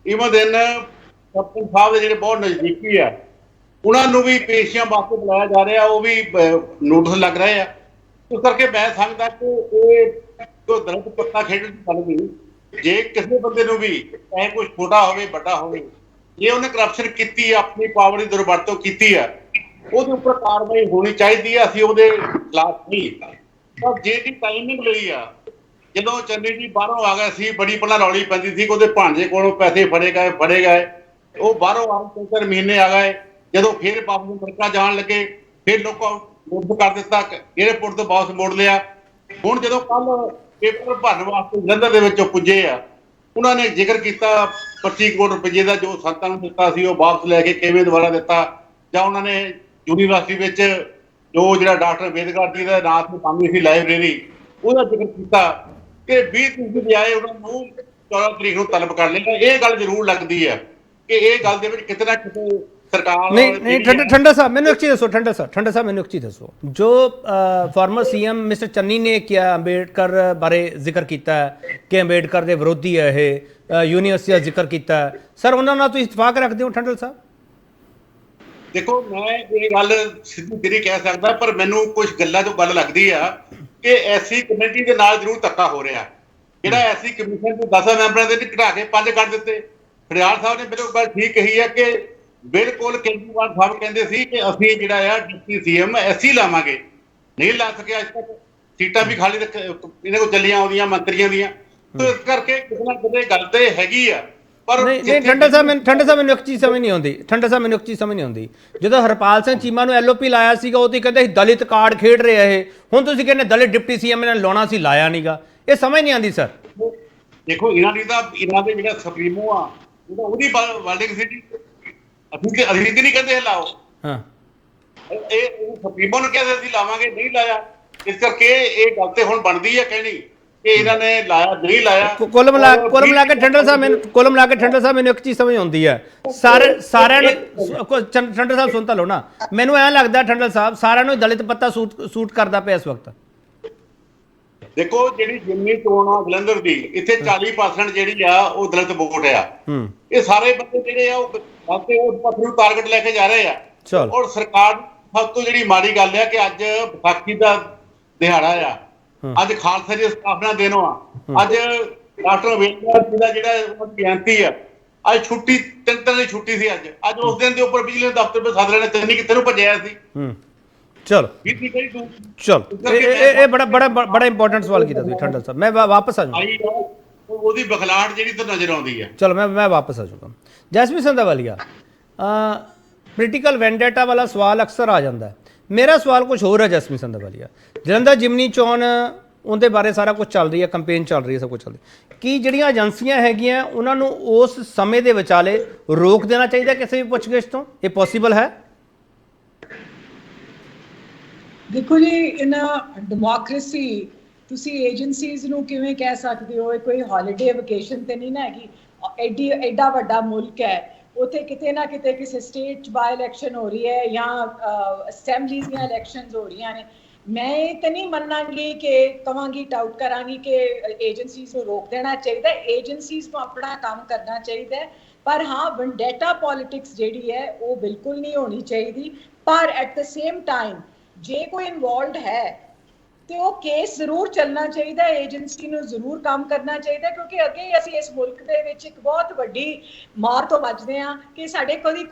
ਇਵਨ ਦਿਨ ਕੈਪਟਨ ਸਾਹਿਬ ਦੇ ਜਿਹੜੇ ਬਹੁਤ ਨਜ਼ਦੀਕੀ ਆ ਉਹਨਾਂ ਨੂੰ ਵੀ ਪੇਸ਼ੀਆਂ ਵਾਸਤੇ ਬੁਲਾਇਆ ਜਾ ਰਿਹਾ, ਉਹ ਵੀ ਨੋਟਿਸ ਲੱਗ ਰਹੇ ਆ। ਇਸ ਕਰਕੇ ਮੈਂ ਸਮਝਦਾ ਕਿ ਇਹ ਦਲਿਤ ਪੱਤਾ ਖੇਡਣ ਦੀ ਗੱਲ ਨਹੀਂ। ਜੇ ਕਿਸੇ ਬੰਦੇ ਨੂੰ ਵੀ ਚਾਹੇ ਕੋਈ ਛੋਟਾ ਹੋਵੇ ਵੱਡਾ ਹੋਵੇ, ਜੇ ਉਹਨੇ ਕਰਪਸ਼ਨ ਕੀਤੀ, ਆਪਣੀ ਪਾਵਰ ਦੀ ਦੁਰਵਰਤੋਂ ਕੀਤੀ ਆ, ਉਹਦੇ ਉੱਪਰ ਕਾਰਵਾਈ ਹੋਣੀ ਚਾਹੀਦੀ ਆ। ਅਸੀਂ ਉਹਦੇ ਖਿਲਾਫ ਨਹੀਂ। ਪਰ ਜਿਹੜੀ ਟਾਈਮਿੰਗ ਲਈ ਆ, ਜਦੋਂ ਚੰਨੀ ਜੀ ਬਾਹਰੋਂ ਆ ਗਏ ਸੀ, ਬੜੀ ਪਹਿਲਾਂ ਰੌਲੀ ਪੈਂਦੀ ਸੀ ਕਿ ਉਹਦੇ ਭਾਂਜੇ ਕੋਲੋਂ ਪੈਸੇ ਫੜੇ ਗਏ। ਉਹ ਬਾਹਰੋਂ ਆ 3 ਮਹੀਨੇ ਆ ਗਏ। ਜਦੋਂ ਫਿਰ ਵਾਪਸ ਅਮਰੀਕਾ ਜਾਣ ਲੱਗੇ, ਫਿਰ ਲੋਕਾਂ ਨੂੰ ਕਰ ਦਿੱਤਾ, ਏਅਰਪੋਰਟ ਤੋਂ ਵਾਪਸ ਮੋੜ ਲਿਆ। ਹੁਣ ਜਦੋਂ ਕੱਲ ਪੇਪਰ ਭਰਨ ਵਾਸਤੇ ਜਲੰਧਰ ਦੇ ਵਿੱਚੋਂ ਪੁੱਜੇ ਆ, ਉਹਨਾਂ ਨੇ ਜ਼ਿਕਰ ਕੀਤਾ 25 ਕਰੋੜ ਰੁਪਏ ਦਾ ਜੋ ਸੰਤਾਂ ਨੂੰ ਦਿੱਤਾ ਸੀ ਉਹ ਵਾਪਸ ਲੈ ਕੇ ਕਿਵੇਂ ਦੁਬਾਰਾ ਦਿੱਤਾ, ਜਾਂ ਉਹਨਾਂ ਨੇ ਯੂਨੀਵਰਸਿਟੀ ਵਿੱਚ ਜੋ ਜਿਹੜਾ ਡਾਕਟਰ ਅੰਬੇਦਕਰ ਜੀ ਦਾ ਨਾਂ ਤੇ ਬਣਦੀ ਸੀ ਲਾਇਬ੍ਰੇਰੀ, ਉਹਦਾ ਜ਼ਿਕਰ ਕੀਤਾ ਕਿ 20 ਤਰੀਕ ਦੀ ਬਜਾਏ ਉਹਨਾਂ ਨੂੰ 14 ਤਰੀਕ ਨੂੰ ਤਲਬ ਕਰ ਲਿਆ। ਇਹ ਗੱਲ ਜ਼ਰੂਰ ਲੱਗਦੀ ਹੈ ਕਿ ਇਹ ਗੱਲ ਦੇ ਵਿੱਚ ਕਿਤੇ ਨਾ ਕਿਤੇ ਸਰਕਾਰ ਨਹੀਂ ਠੰਡਾ ਸਾਹਿਬ ਮੈਨੂੰ ਇੱਕ ਚੀਜ਼ ਦੱਸੋ, ਠੰਡਾ ਸਾਹਿਬ ਮੈਨੂੰ ਇੱਕ ਚੀਜ਼ ਦੱਸੋ, ਜੋ ਫਾਰਮਰ ਸੀਐਮ ਮਿਸਟਰ ਚੰਨੀ ਨੇ ਕਿਹਾ ਅੰਬੇਡਕਰ ਬਾਰੇ ਜ਼ਿਕਰ ਕੀਤਾ ਹੈ ਕਿ ਅੰਬੇਡਕਰ ਦੇ ਵਿਰੋਧੀ ਹੈ ਇਹ, ਯੂਨੀਵਰਸਿਟੀ ਦਾ ਜ਼ਿਕਰ ਕੀਤਾ ਹੈ, ਸਰ ਉਹਨਾਂ ਨਾਲ ਤੁਸੀਂ ਇਤਫਾਕ ਰੱਖਦੇ ਹੋ ਠੰਡਲ ਸਾਹਿਬ? ਦੇਖੋ ਮੈਂ ਇਹ ਗੱਲ ਸਿੱਧੀ ਤੇਰੀ ਕਹਿ ਸਕਦਾ, ਪਰ ਮੈਨੂੰ ਕੁਝ ਗੱਲਾਂ ਤੋਂ ਗੱਲ ਲੱਗਦੀ ਆ ਕਿ ਐਸੀ ਕਮੇਟੀ ਦੇ ਨਾਲ ਜ਼ਰੂਰ ਧੱਕਾ ਹੋ ਰਿਹਾ। ਜਿਹੜਾ ਐਸੀ ਕਮਿਸ਼ਨ ਤੋਂ 10 ਮੈਂਬਰਾਂ ਦੇ ਘਟਾ ਕੇ 5 ਕਰ ਦਿੱਤੇ। ਖੜਿਆਲ ਸਾਹਿਬ ਨੇ ਬਿਲਕੁਲ ਗੱਲ ਠੀਕ ਕਹੀ ਹੈ ਕਿ ਬਿਲਕੁਲ ਕੇਜਰੀਵਾਲ ਸਾਹਿਬ ਕਹਿੰਦੇ ਸੀ ਕਿ ਅਸੀਂ ਜਿਹੜਾ ਆ ਡਿਪਟੀ ਸੀਐਮ ਐਸੀ ਲਾਵਾਂਗੇ, ਨਹੀਂ ਲਾ ਸਕਿਆ ਅੱਜ ਤੱਕ, ਸੀਟਾਂ ਵੀ ਖਾਲੀ ਇਹਨਾਂ ਕੋਲ ਚੱਲੀਆਂ ਆਉਂਦੀਆਂ ਮੰਤਰੀਆਂ ਦੀਆਂ, ਤੇ ਇਸ ਕਰਕੇ ਕਿਤੇ ਨਾ ਕਿਤੇ ਗੱਲ ਤੇ ਹੈਗੀ ਆ। ਪਰ ਨਹੀਂ ਠੰਡਾ ਸਾਹਿਬ ਮੈਨੂੰ ਇੱਕ ਚੀਜ਼ ਸਮਝ ਨਹੀਂ ਆਉਂਦੀ, ਜਦੋਂ ਹਰਪਾਲ ਸਿੰਘ ਚੀਮਾ ਨੂੰ ਐਲਓਪੀ ਲਾਇਆ ਸੀਗਾ ਉਹ ਤੇ ਕਹਿੰਦੇ ਸੀ ਦਲਿਤ ਕਾਰਡ ਖੇਡ ਰਿਹਾ ਇਹ, ਹੁਣ ਤੁਸੀਂ ਕਹਿੰਦੇ ਦਲਿਤ ਡਿਪਟੀ ਸੀਐਮ ਨੇ ਲਾਉਣਾ ਸੀ, ਲਾਇਆ ਨਹੀਂਗਾ, ਇਹ ਸਮਝ ਨਹੀਂ ਆਉਂਦੀ ਸਰ। ਦੇਖੋ ਇਹਨਾਂ ਦੇ ਜਿਹੜਾ ਸੁਪਰੀਮੋ ਆ ਉਹਦੀ ਵਰਡਿੰਗ ਸੀ ਜੀ, ਅਸੀਂ ਤੇ ਨਹੀਂ ਕਹਿੰਦੇ ਲਾਓ, ਹਾਂ ਇਹ ਸੁਪਰੀਮੋ ਨੂੰ ਕਹਿੰਦੇ ਅਸੀਂ ਲਾਵਾਂਗੇ, ਨਹੀਂ ਲਾਇਆ। ਇਸ ਕਰਕੇ ਇਹ ਗੱਲ ਤੇ ਹੁਣ ਬਣਦੀ ਹੈ ਕਹਿਣੀ ਕਿ ਇਹਨਾਂ ਨੇ ਲਾਇਆ ਨਹੀਂ ਲਾਇਆ। ਕੁੱਲ ਮਿਲਾ ਕੇ ਠੰਡਲ ਸਾਹਿਬ ਮੈਨੂੰ ਇੱਕ ਚੀਜ਼ ਸਮਝ ਆਉਂਦੀ ਹੈ, ਸਾਰਿਆਂ ਨੇ ਠੰਡਲ ਸਾਹਿਬ ਸੁਣ ਤਾਂ ਲਓ ਨਾ, ਮੈਨੂੰ ਐਂ ਲੱਗਦਾ ਠੰਡਲ ਸਾਹਿਬ ਸਾਰਿਆਂ ਨੂੰ ਦਲਿਤ ਪੱਤਾ ਸੂਟ ਕਰਦਾ ਪਿਆ ਇਸ ਵਕਤ। ਦੇਖੋ ਜਿਹੜੀ ਜਿਮਨੀ ਚੋਣ ਆ ਜਲੰਧਰ ਦੀ, ਇੱਥੇ 40% ਜਿਹੜੀ ਆ ਉਹ ਦਲਿਤ ਵੋਟ ਆ। ਇਹ ਸਾਰੇ ਬੰਦੇ ਜਿਹੜੇ ਆ ਉਹ ਪਾਸੇ ਨੂੰ ਟਾਰਗੇਟ ਲੈ ਕੇ ਜਾ ਰਹੇ ਆ। ਔਰ ਸਰਕਾਰ ਸਭ ਤੋਂ ਜਿਹੜੀ ਮਾੜੀ ਗੱਲ ਆ ਕਿ ਅੱਜ ਵਿਸਾਖੀ ਦਾ ਦਿਹਾੜਾ ਆ, ਅੱਜ ਖਾਲਸਾ ਜੀ ਸਥਾਪਨਾ ਦਿਨ ਆ, ਅੱਜ ਡਾਕਟਰ ਅੰਬੇਦਕਰ ਜੀ ਦਾ ਜਿਹੜਾ ਜਯੰਤੀ ਆ, ਅੱਜ ਛੁੱਟੀ 3 ਦਿਨ ਦੀ ਛੁੱਟੀ ਸੀ। ਅੱਜ ਉਸ ਦਿਨ ਦੇ ਉੱਪਰ ਬਿਜਲੀ ਦਫ਼ਤਰ ਵਿੱਚ ਸਾਧ ਰਹੇ ਨੇ ਕਿਤੇ ਨੂੰ ਭੱਜਿਆ ਸੀ। ਚਲੋ ਇਹ ਬੜਾ ਇੰਪੋਰਟੈਂਟ ਸਵਾਲ ਕੀਤਾ ਤੁਸੀਂ ਠੰਡਲ ਸਾਹਿਬ, ਮੈਂ ਵਾਪਸ ਆ ਜਾਊਂਗਾ, ਉਹਦੀ ਬਖਲਾਹਟ ਜਿਹੜੀ ਤਾਂ ਨਜ਼ਰ ਆਉਂਦੀ ਹੈ। ਚਲੋ ਮੈਂ ਵਾਪਸ ਆ ਜਾਊਂਗਾ। ਜੈਸਮੀਨ ਸੰਧਾਵਾਲੀਆ, ਪੋਲੀਟੀਕਲ ਵੈਂਡੇਟਾ ਵਾਲਾ ਸਵਾਲ ਅਕਸਰ ਆ ਜਾਂਦਾ ਹੈ, ਮੇਰਾ ਸਵਾਲ ਕੁਝ ਹੋਰ ਹੈ। ਜੈਸਮੀਨ ਸੰਧਾਵਾਲੀਆ, ਜਲੰਧਰ ਜਿਮਨੀ ਚੋਣ ਉਹਦੇ ਬਾਰੇ ਸਾਰਾ ਕੁਝ ਚੱਲ ਰਹੀ ਹੈ, ਕੰਪੇਨ ਚੱਲ ਰਹੀ ਹੈ, ਸਭ ਕੁਝ ਚੱਲ ਰਿਹਾ, ਕੀ ਜਿਹੜੀਆਂ ਏਜੰਸੀਆਂ ਹੈਗੀਆਂ ਉਹਨਾਂ ਨੂੰ ਉਸ ਸਮੇਂ ਦੇ ਵਿਚਾਲੇ ਰੋਕ ਦੇਣਾ ਚਾਹੀਦਾ ਕਿਸੇ ਵੀ ਪੁੱਛਗਿੱਛ ਤੋਂ? ਇਹ ਪੋਸੀਬਲ ਹੈ? ਦੇਖੋ ਜੀ, ਇਹਨਾਂ ਡੈਮੋਕ੍ਰੇਸੀ ਤੁਸੀਂ ਏਜੰਸੀਜ਼ ਨੂੰ ਕਿਵੇਂ ਕਹਿ ਸਕਦੇ ਹੋ? ਇਹ ਕੋਈ ਹੌਲੀਡੇ ਵਕੇਸ਼ਨ ਤੇ ਨਹੀਂ ਨਾ ਹੈਗੀ। ਐਡਾ ਵੱਡਾ ਮੁਲਕ ਹੈ, ਉੱਥੇ ਕਿਤੇ ਨਾ ਕਿਤੇ ਕਿਸੇ ਸਟੇਟ 'ਚ ਬਾਈ ਇਲੈਕਸ਼ਨ ਹੋ ਰਹੀ ਹੈ ਜਾਂ ਅਸੈਂਬਲੀਜ਼ ਦੀਆਂ ਇਲੈਕਸ਼ਨਸ ਹੋ ਰਹੀਆਂ ਨੇ। ਮੈਂ ਇਹ ਤਾਂ ਨਹੀਂ ਮੰਨਾਂਗੀ ਕਿ ਕਹਾਂਗੀ ਟਾਊਟ ਕਰਾਂਗੀ ਕਿ ਏਜੰਸੀਜ਼ ਨੂੰ ਰੋਕ ਦੇਣਾ ਚਾਹੀਦਾ। ਏਜੰਸੀਜ਼ ਨੂੰ ਆਪਣਾ ਕੰਮ ਕਰਨਾ ਚਾਹੀਦਾ ਹੈ, ਪਰ ਹਾਂ ਵੈਂਡੇਟਾ ਪੋਲਿਟਿਕਸ ਜਿਹੜੀ ਹੈ ਉਹ ਬਿਲਕੁਲ ਨਹੀਂ ਹੋਣੀ ਚਾਹੀਦੀ। ਪਰ ਐਟ ਦ ਸੇਮ ਟਾਈਮ ਜੇ ਕੋਈ ਇਨਵੋਲਵਡ ਹੈ ਤੇ ਉਹ ਕੇਸ ਜ਼ਰੂਰ ਚੱਲਣਾ ਚਾਹੀਦਾ, ਏਜੰਸੀ ਨੂੰ ਜ਼ਰੂਰ ਕੰਮ ਕਰਨਾ ਚਾਹੀਦਾ, ਕਿਉਂਕਿ ਅੱਗੇ ਅਸੀਂ ਇਸ ਮੁਲਕ ਦੇ ਵਿੱਚ ਇੱਕ ਬਹੁਤ ਵੱਡੀ ਮਾਰ ਤੋਂ ਬਚਦੇ ਹਾਂ ਕਿ ਸਾਡੇ ਕੋਈ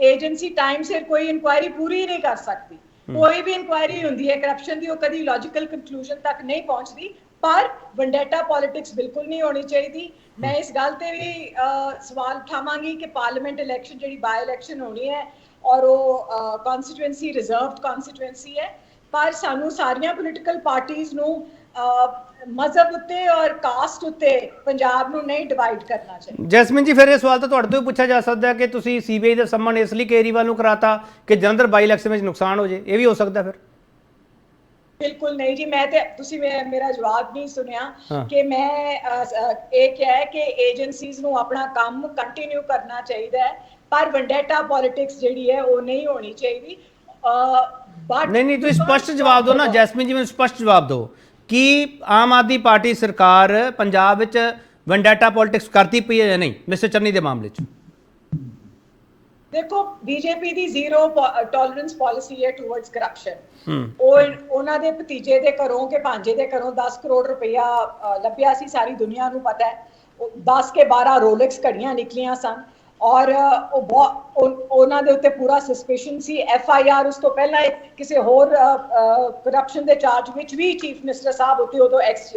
ਏਜੰਸੀ ਟਾਈਮ ਸਿਰ ਕੋਈ ਇਨਕੁਆਇਰੀ ਪੂਰੀ ਨਹੀਂ ਕਰ ਸਕਦੀ। ਕੋਈ ਵੀ ਇਨਕੁਆਇਰੀ ਹੁੰਦੀ ਹੈ ਕਰਪਸ਼ਨ ਦੀ, ਉਹ ਕਦੀ ਲੌਜੀਕਲ ਕੰਕਲੂਜਨ ਤੱਕ ਨਹੀਂ ਪਹੁੰਚਦੀ। ਪਰ ਵੈਂਡੇਟਾ ਪੋਲਿਟਿਕਸ ਬਿਲਕੁਲ ਨਹੀਂ ਹੋਣੀ ਚਾਹੀਦੀ। ਮੈਂ ਇਸ ਗੱਲ ਤੇ ਵੀ ਸਵਾਲ ਉਠਾਵਾਂਗੀ ਕਿ ਪਾਰਲੀਮੈਂਟ ਇਲੈਕਸ਼ਨ ਜਿਹੜੀ ਬਾਈ ਇਲੈਕਸ਼ਨ ਹੋਣੀ ਹੈ ਔਰ ਉਹ ਕਨਸਟੀਟੂਐਂਸੀ ਰਿਜ਼ਰਵਡ ਕਨਸਟੀਟੂਐਂਸੀ ਹੈ, ਪਰ ਸਾਨੂੰ ਸਾਰੀਆਂ ਪੋਲੀਟੀਕਲ ਪਾਰਟੀਆਂ ਨੂੰ ਮਜ਼ਹਬ ਉੱਤੇ ਔਰ ਕਾਸਟ ਉੱਤੇ ਪੰਜਾਬ ਨੂੰ ਨਹੀਂ ਡਿਵਾਈਡ ਕਰਨਾ ਚਾਹੀਦਾ। ਜੈਸਮੀਨ ਜੀ, ਫਿਰ ਇਹ ਸਵਾਲ ਤਾਂ ਤੁਹਾਡੇ ਤੋਂ ਵੀ ਪੁੱਛਿਆ ਜਾ ਸਕਦਾ ਹੈ ਕਿ ਤੁਸੀਂ ਸੀਬੀਆਈ ਦਾ ਸੰਮਨ ਇਸ ਲਈ ਕੇਜਰੀਵਾਲ ਨੂੰ ਕਰਾਤਾ ਕਿ ਜਲੰਧਰ ਬਾਈ ਇਲੈਕਸ਼ਨ ਵਿੱਚ ਨੁਕਸਾਨ ਹੋ ਜੇ, ਇਹ ਵੀ ਹੋ ਸਕਦਾ ਫਿਰ? ਬਿਲਕੁਲ ਨਹੀਂ ਜੀ, ਮੈਂ ਤੇ ਤੁਸੀਂ ਮੇਰਾ ਜਵਾਬ ਨਹੀਂ ਸੁਣਿਆ ਕਿ ਮੈਂ ਇਹ ਕਿਹਾ ਹੈ ਕਿ ਏਜੰਸੀਜ਼ ਨੂੰ ਆਪਣਾ ਕੰਮ ਕੰਟੀਨਿਊ ਕਰਨਾ ਚਾਹੀਦਾ ਹੈ, ਪਰ ਵੈਂਡੇਟਾ ਪੋਲਿਟਿਕਸ ਜਿਹੜੀ ਹੈ ਉਹ ਨਹੀਂ ਹੋਣੀ ਚਾਹੀਦੀ। ਨਹੀਂ ਤੁਸੀਂ ਸਪਸ਼ਟ ਜਵਾਬ ਦਿਓ ਨਾ ਜੈਸਮੀਨ ਜੀ, ਮੈਨੂੰ ਸਪਸ਼ਟ ਜਵਾਬ ਦਿਓ ਕਿ ਆਮ ਆਦਮੀ ਪਾਰਟੀ ਸਰਕਾਰ ਪੰਜਾਬ ਵਿੱਚ ਵੈਂਡੇਟਾ ਪੋਲਿਟਿਕਸ ਕਰਦੀ ਪਈ ਹੈ ਜਾਂ ਨਹੀਂ ਮਿਸਟਰ ਚੰਨੀ ਦੇ ਮਾਮਲੇ 'ਚ? ਦੇਖੋ, ਬੀਜੇਪੀ ਦੀ ਜ਼ੀਰੋ ਟੋਲਰੈਂਸ ਪਾਲਿਸੀ ਹੈ ਟੂਵਰਡਸ ਕਰਪਸ਼ਨ। ਉਹ ਉਹਨਾਂ ਦੇ ਭਤੀਜੇ ਦੇ ਘਰੋਂ ਕਿ ਭਾਂਜੇ ਦੇ ਘਰੋਂ 10 ਕਰੋੜ ਰੁਪਇਆ ਲੱਭਿਆ ਸੀ, ਸਾਰੀ ਦੁਨੀਆ ਨੂੰ ਪਤਾ ਹੈ। 10 ਕੇ 12 ਰੋਲੈਕਸ ਘੜੀਆਂ ਨਿਕਲੀਆਂ ਸਨ ਔਰ ਉਹਨਾਂ ਦੇ ਉੱਤੇ ਪੂਰਾ ਸਸਪੀਸ਼ਨ ਸੀ। FIR ਉਸ ਤੋਂ ਪਹਿਲਾਂ ਕਿਸੇ ਹੋਰ ਕਰਪਸ਼ਨ ਦੇ ਚਾਰਜ ਵਿੱਚ ਵੀ ਚੀਫ ਮਿਨਿਸਟਰ ਸਾਹਿਬ ਉੱਤੇ ਉਦੋਂ ਐਕਸ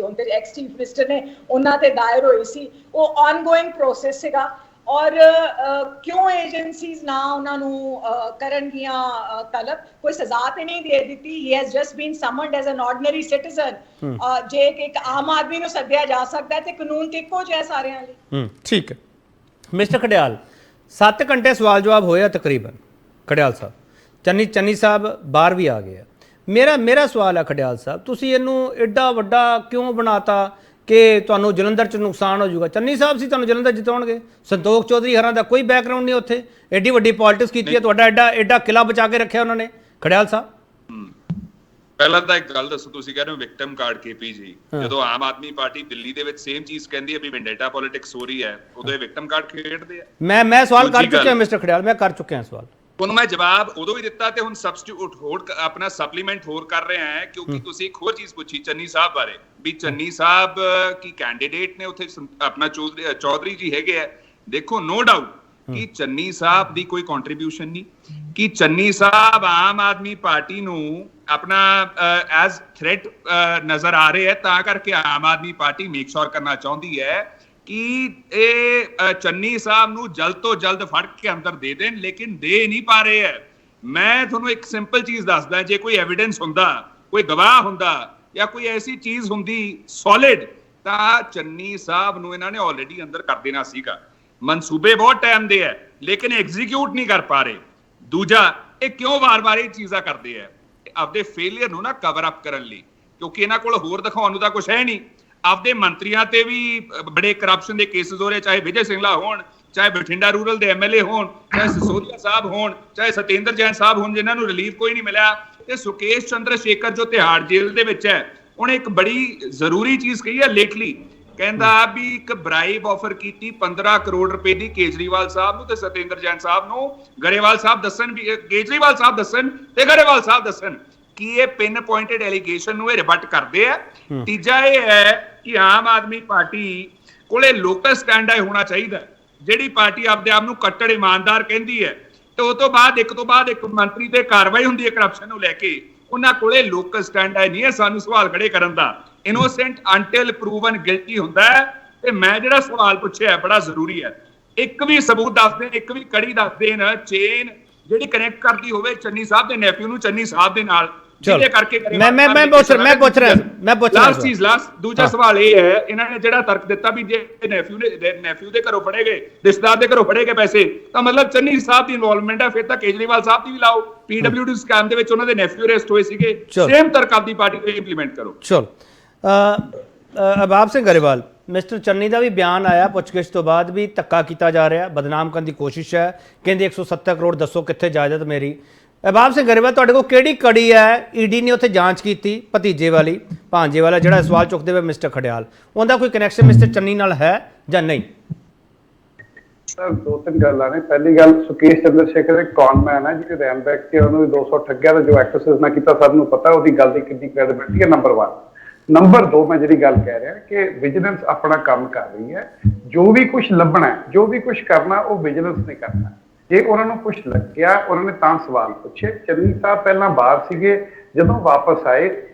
ਚੀਫ ਮਿਨਿਸਟਰ ਨੇ ਉਹਨਾਂ ਤੇ ਦਾਇਰ ਹੋਈ ਸੀ। ਉਹ ਆਨਗੋਇੰਗ ਪ੍ਰੋਸੈਸ ਸੀਗਾ ਔਰ ਕਿਉਂ ਏਜੰਸੀਜ਼ ਨਾ ਉਹਨਾਂ ਨੂੰ ਕਰਨਗੀਆਂ ਤਲਬ? ਕੋਈ ਸਜ਼ਾ ਤੇ ਨਹੀਂ ਦੇ ਦਿੱਤੀ। He has just been summoned as an ordinary citizen. ਜੇ ਇੱਕ ਆਮ ਆਦਮੀ ਨੂੰ ਸੱਦਿਆ ਜਾ ਸਕਦਾ ਤੇ ਕਾਨੂੰਨ ਤੇ ਇੱਕੋ ਜਿਹਾ ਸਾਰਿਆਂ ਲਈ। ਠੀਕ ਹੈ ਮਿਸਟਰ ਖੜਿਆਲ, 7 ਘੰਟੇ ਸਵਾਲ ਜਵਾਬ ਹੋਇਆ ਤਕਰੀਬਨ। ਖੜਿਆਲ ਸਾਹਿਬ, ਚੰਨੀ ਸਾਹਿਬ ਬਾਹਰ ਵੀ ਆ ਗਏ ਆ। ਮੇਰਾ ਸਵਾਲ ਹੈ ਖੜਿਆਲ ਸਾਹਿਬ, ਤੁਸੀਂ ਇਹਨੂੰ ਐਡਾ ਵੱਡਾ ਕਿਉਂ ਬਣਾਤਾ ਕਿ ਤੁਹਾਨੂੰ ਜਲੰਧਰ 'ਚ ਨੁਕਸਾਨ ਹੋ ਜਾਊਗਾ? ਚੰਨੀ ਸਾਹਿਬ ਸੀ ਤੁਹਾਨੂੰ ਜਲੰਧਰ ਜਿਤਾਉਣਗੇ। ਸੰਤੋਖ ਚੌਧਰੀ ਹਰਾਂ ਦਾ ਕੋਈ ਬੈਕਗਰਾਉਂਡ ਨਹੀਂ ਉੱਥੇ, ਐਡੀ ਵੱਡੀ ਪੋਲਿਟਿਕਸ ਕੀਤੀ ਹੈ, ਤੁਹਾਡਾ ਐਡਾ ਕਿਲਾ ਬਚਾ ਕੇ ਰੱਖਿਆ ਉਹਨਾਂ ਨੇ। ਖੜਿਆਲ ਸਾਹਿਬ, ਪਹਿਲਾਂ ਤਾਂ ਇੱਕ ਗੱਲ ਦੱਸੋ, ਤੁਸੀਂ ਕਹਿ ਰਹੇ ਹੋ ਵਿਕਟਮ ਕਾਰਡ KPG, ਜਦੋਂ ਆਮ ਆਦਮੀ ਪਾਰਟੀ ਦਿੱਲੀ ਦੇ ਵਿੱਚ ਸੇਮ ਚੀਜ਼ ਕਹਿੰਦੀ ਹੈ ਵੀ ਵੈਂਡੇਟਾ ਪੋਲਿਟਿਕਸ ਹੋ ਰਹੀ ਹੈ, ਉਦੋਂ ਇਹ ਵਿਕਟਮ ਕਾਰਡ ਖੇਡਦੇ ਆ। ਮੈਂ ਸਵਾਲ ਕਰ ਚੁੱਕਿਆ ਮਿਸਟਰ ਖੜਿਆਲ, ਮੈਂ ਕਰ ਚੁੱਕਿਆ ਸਵਾਲ। ਤੁਹਾਨੂੰ ਮੈਂ ਜਵਾਬ ਉਦੋਂ ਵੀ ਦਿੱਤਾ ਤੇ ਹੁਣ ਸਬਸਟੀਟਿਊਟ ਹੋਰ ਆਪਣਾ ਸਪਲੀਮੈਂਟ ਹੋਰ ਕਰ ਰਹੇ ਹਾਂ, ਕਿਉਂਕਿ ਤੁਸੀਂ ਇੱਕ ਹੋਰ ਚੀਜ਼ ਪੁੱਛੀ ਚੰਨੀ ਸਾਹਿਬ ਬਾਰੇ ਵੀ ਚੰਨੀ ਸਾਹਿਬ ਕੀ ਕੈਂਡੀਡੇਟ ਨੇ ਉੱਥੇ ਆਪਣਾ ਚੌਧਰੀ ਜੀ ਹੈਗੇ ਆ। ਦੇਖੋ ਨੋ ਡਾਊਟ ਕਿ ਚੰਨੀ ਸਾਹਿਬ ਦੀ ਕੋਈ ਕੰਟਰੀਬਿਊਸ਼ਨ ਨਹੀਂ, ਕਿ ਚੰਨੀ ਸਾਹਿਬ ਆਮ ਆਦਮੀ ਪਾਰਟੀ ਨੂੰ ਆਪਣਾ ਐਜ਼ ਥ੍ਰੈਟ ਨਜ਼ਰ ਆ ਰਹੇ ਹੈ, ਤਾਂ ਕਰਕੇ ਆਮ ਆਦਮੀ ਪਾਰਟੀ ਮੇਕ ਸ਼ੋਰ ਕਰਨਾ ਚਾਹੁੰਦੀ ਹੈ ਕਿ ਇਹ ਚੰਨੀ ਸਾਹਿਬ ਨੂੰ ਜਲਦ ਤੋਂ ਜਲਦ ਫੜ ਕੇ ਅੰਦਰ ਦੇ ਦੇਣ, ਲੇਕਿਨ ਦੇ ਨਹੀਂ ਪਾ ਰਹੇ ਹੈ। ਮੈਂ ਤੁਹਾਨੂੰ ਇੱਕ ਸਿੰਪਲ ਚੀਜ਼ ਦੱਸਦਾ, ਜੇ ਕੋਈ ਐਵੀਡੈਂਸ ਹੁੰਦਾ, ਕੋਈ ਗਵਾਹ ਹੁੰਦਾ ਜਾਂ ਕੋਈ ਐਸੀ ਚੀਜ਼ ਹੁੰਦੀ ਸੋਲਿਡ, ਤਾਂ ਚੰਨੀ ਸਾਹਿਬ ਨੂੰ ਇਹਨਾਂ ਨੇ ਆਲਰੇਡੀ ਅੰਦਰ ਕਰ ਦੇਣਾ ਸੀਗਾ। ਮਨਸੂਬੇ ਬਹੁਤ ਟਾਈਮ ਦੇ ਹੈ ਲੇਕਿਨ ਐਗਜ਼ੀਕਿਊਟ ਨਹੀਂ ਕਰ ਪਾ ਰਹੇ। ਦੂਜਾ, ਇਹ ਕਿਉਂ ਵਾਰ-ਵਾਰ ਇਹ ਚੀਜ਼ਾਂ ਕਰਦੇ ਆ? ਆਪਦੇ ਫੇਲਿਅਰ ਨੂੰ ਨਾ ਕਵਰ ਅਪ ਕਰਨ ਲਈ, ਕਿਉਂਕਿ ਇਹਨਾਂ ਕੋਲ ਹੋਰ ਦਿਖਾਉਣ ਨੂੰ ਤਾਂ ਕੁਝ ਹੈ ਨਹੀਂ। ਆਪਦੇ ਮੰਤਰੀਆਂ ਤੇ ਵੀ ਬੜੇ ਕਰਪਸ਼ਨ ਦੇ ਕੇਸਿਸ ਹੋ ਰਹੇ, ਚਾਹੇ ਵਿਜੇ ਸਿੰਗਲਾ ਹੋਣ, ਚਾਹੇ ਬਠਿੰਡਾ ਰੂਰਲ ਦੇ MLA ਹੋਣ, ਚਾਹੇ ਸਿਸੋਦੀਆ ਸਾਹਿਬ ਹੋਣ, ਚਾਹੇ ਸਤਿੰਦਰ ਜੈਨ ਸਾਹਿਬ ਹੋਣ, ਜਿਨ੍ਹਾਂ ਨੂੰ ਰਿਲੀਫ ਕੋਈ ਨਹੀਂ ਮਿਲਿਆ। ਤੇ ਸੁਕੇਸ਼ ਚੰਦਰ ਸ਼ੇਖਰ ਜੋ ਤਿਹਾੜ ਜੇਲ੍ਹ ਦੇ ਵਿੱਚ ਹੈ, ਉਹਨੇ ਇੱਕ ਬੜੀ ਜ਼ਰੂਰੀ ਚੀਜ਼ ਕਹੀ ਹੈ ਲੇਟਲੀ, ਕਹਿੰਦਾ ਵੀ ਇੱਕ ਬ੍ਰਾਈਬ ਆਫਰ ਕੀਤੀ 15 ਕਰੋੜ ਰੁਪਏ ਦੀ ਕੇਜਰੀਵਾਲ ਸਾਹਿਬ ਨੂੰ ਤੇ ਸਤਿੰਦਰ ਜੈਨ ਸਾਹਿਬ ਨੂੰ। ਗਰੇਵਾਲ ਸਾਹਿਬ ਦੱਸਣ ਵੀ, ਕੇਜਰੀਵਾਲ ਸਾਹਿਬ ਦੱਸਣ ਤੇ ਗਰੇਵਾਲ ਸਾਹਿਬ ਦੱਸਣ ਕਿ ਇਹ ਪਿਨ ਪੁਆਇੰਟਡ ਐਲੀਗੇਸ਼ਨ ਨੂੰ ਇਹ ਰਿਬਟ ਕਰਦੇ ਆ। ਤੀਜਾ ਇਹ ਹੈ ਕਿ ਆਮ ਆਦਮੀ ਪਾਰਟੀ ਕੋਲੇ ਲੋਕਲ ਸਟੈਂਡ ਹੋਣਾ ਚਾਹੀਦਾ। ਜਿਹੜੀ ਪਾਰਟੀ ਆਪਦੇ ਆਪ ਨੂੰ ਕੱਟੜ ਇਮਾਨਦਾਰ ਕਹਿੰਦੀ ਹੈ ਤੇ ਉਹ ਤੋਂ ਬਾਅਦ ਇੱਕ ਮੰਤਰੀ ਤੇ ਕਾਰਵਾਈ ਹੁੰਦੀ ਹੈ ਕਰਪਸ਼ਨ ਨੂੰ ਲੈ ਕੇ, ਉਹਨਾਂ ਕੋਲੇ ਲੋਕਲ ਸਟੈਂਡ ਨਹੀਂ ਹੈ ਸਾਨੂੰ ਸਵਾਲ ਖੜੇ ਕਰਨ ਦਾ। ਇਨੋਸੈਂਟ ਅੰਟਿਲ ਪ੍ਰੂਵਨ ਗਿਲਟੀ ਹੁੰਦਾ ਹੈ। ਤੇ ਮੈਂ ਜਿਹੜਾ ਸਵਾਲ ਪੁੱਛਿਆ ਬੜਾ ਜ਼ਰੂਰੀ ਹੈ, ਇੱਕ ਵੀ ਸਬੂਤ ਦੱਸ ਦੇਣ, ਇੱਕ ਵੀ ਕੜੀ ਦੱਸ ਦੇਣ, ਚੇਨ ਜਿਹੜੀ ਕਨੈਕਟ ਕਰਦੀ ਹੋਵੇ ਚੰਨੀ ਸਾਹਿਬ ਦੇ ਨੈਫਿਊ ਨੂੰ ਚੰਨੀ ਸਾਹਿਬ ਦੇ ਨਾਲ, ਜਿਹਦੇ ਕਰਕੇ ਮੈਂ ਪੁੱਛ ਰਿਹਾ। ਦੂਜਾ ਸਵਾਲ ਇਹ ਹੈ, ਇਹਨਾਂ ਨੇ ਜਿਹੜਾ ਤਰਕ ਦਿੱਤਾ ਵੀ ਜੇ ਨੈਫਿਊ ਦੇ ਘਰੋਂ ਫੜੇ ਗਏ, ਰਿਸ਼ਤੇਦਾਰ ਦੇ ਘਰੋਂ ਫੜੇ ਗਏ ਪੈਸੇ, ਤਾਂ ਮਤਲਬ ਚੰਨੀ ਸਾਹਿਬ ਦੀ ਇਨਵੋਲਵਮੈਂਟ ਹੈ। ਫਿਰ ਤਾਂ ਕੇਜਰੀਵਾਲ ਸਾਹਿਬ ਦੀ ਵੀ ਲਾਓ, PWD ਸਕੈਮ ਦੇ ਵਿੱਚ ਉਹਨਾਂ ਦੇ ਨੈਫਿਊ ਅਰੈਸਟ ਹੋਏ ਸੀਗੇ। ਸੇਮ ਤਰਕ ਆਪਦੀ ਪਾਰਟੀ ਤੇ ਇੰਪਲੀਮੈਂਟ ਕਰੋ। ਚਲੋ ਅਬਾਬ ਸਿੰਘ ਗਰੇਵਾਲ, ਮਿਸਟਰ ਚੰਨੀ ਦਾ ਵੀ ਬਿਆਨ ਆਇਆ ਪੁੱਛਗਿੱਛ ਤੋਂ ਬਾਅਦ ਵੀ ਧੱਕਾ ਕੀਤਾ ਜਾ ਰਿਹਾ, ਬਦਨਾਮ ਕਰਨ ਦੀ ਕੋਸ਼ਿਸ਼ ਹੈ। ਕਹਿੰਦੇ 170 ਕਰੋੜ ਦੱਸੋ ਕਿੱਥੇ ਜਾਇਦਾਦ ਮੇਰੀ। ਅਬਾਬ ਸਿੰਘ ਗਰੇਵਾਲ, ਤੁਹਾਡੇ ਕੋਲ ਕਿਹੜੀ ਕੜੀ ਹੈ? ਈਡੀ ਨੇ ਉੱਥੇ ਜਾਂਚ ਕੀਤੀ ਭਤੀਜੇ ਵਾਲੀ, ਭਾਂਜੇ ਵਾਲਾ ਜਿਹੜਾ ਸਵਾਲ ਚੁੱਕਦੇ ਹੋਏ ਮਿਸਟਰ ਖੜਿਆਲ, ਉਹਦਾ ਕੋਈ ਕਨੈਕਸ਼ਨ ਮਿਸਟਰ ਚੰਨੀ ਨਾਲ ਹੈ ਜਾਂ ਨਹੀਂ? ਸਰ, ਦੋ ਤਿੰਨ ਗੱਲਾਂ ਨੇ। ਪਹਿਲੀ ਗੱਲ, ਸੁਕੇਸ਼ ਚੰਦਰ ਸ਼ੇਖਰ ਇੱਕ ਕੌਨਮੈਨ ਹੈ ਜਿਹੜੇ ਰੈਮਬੈਕ ਤੇ ਉਹਨੂੰ 200 ਠੱਗਿਆ ਦਾ ਜੋ ਐਕਸਰਸਾਈਜ਼ ਨਾ ਕੀਤਾ, ਸਭ ਨੂੰ ਪਤਾ ਉਹਦੀ ਗੱਲ ਦੀ ਕਿੰਨੀ ਕ੍ਰੈਡੀਬਿਲਿਟੀ ਹੈ। ਨੰਬਰ 1। ਨੰਬਰ 2, ਮੈਂ ਜਿਹੜੀ ਗੱਲ ਕਹਿ ਰਿਹਾ ਕਿ ਵਿਜੀਲੈਂਸ ਆਪਣਾ ਕੰਮ ਕਰ ਰਹੀ ਹੈ। ਜੋ ਵੀ ਕੁਝ ਲੱਭਣਾ, ਜੋ ਵੀ ਕੁਝ ਕਰਨਾ, ਉਹ ਵਿਜੀਲੈਂਸ ਨੇ ਕਰਨਾ। ਜੇ ਉਹਨਾਂ ਨੂੰ ਕੁਝ ਲੱਗਿਆ, ਉਹਨਾਂ ਨੇ ਤਾਂ ਸਵਾਲ ਪੁੱਛੇ। ਚੰਨੀ ਸਾਹਿਬ ਪਹਿਲਾਂ ਬਾਹਰ ਸੀਗੇ, ਜਦੋਂ ਵਾਪਸ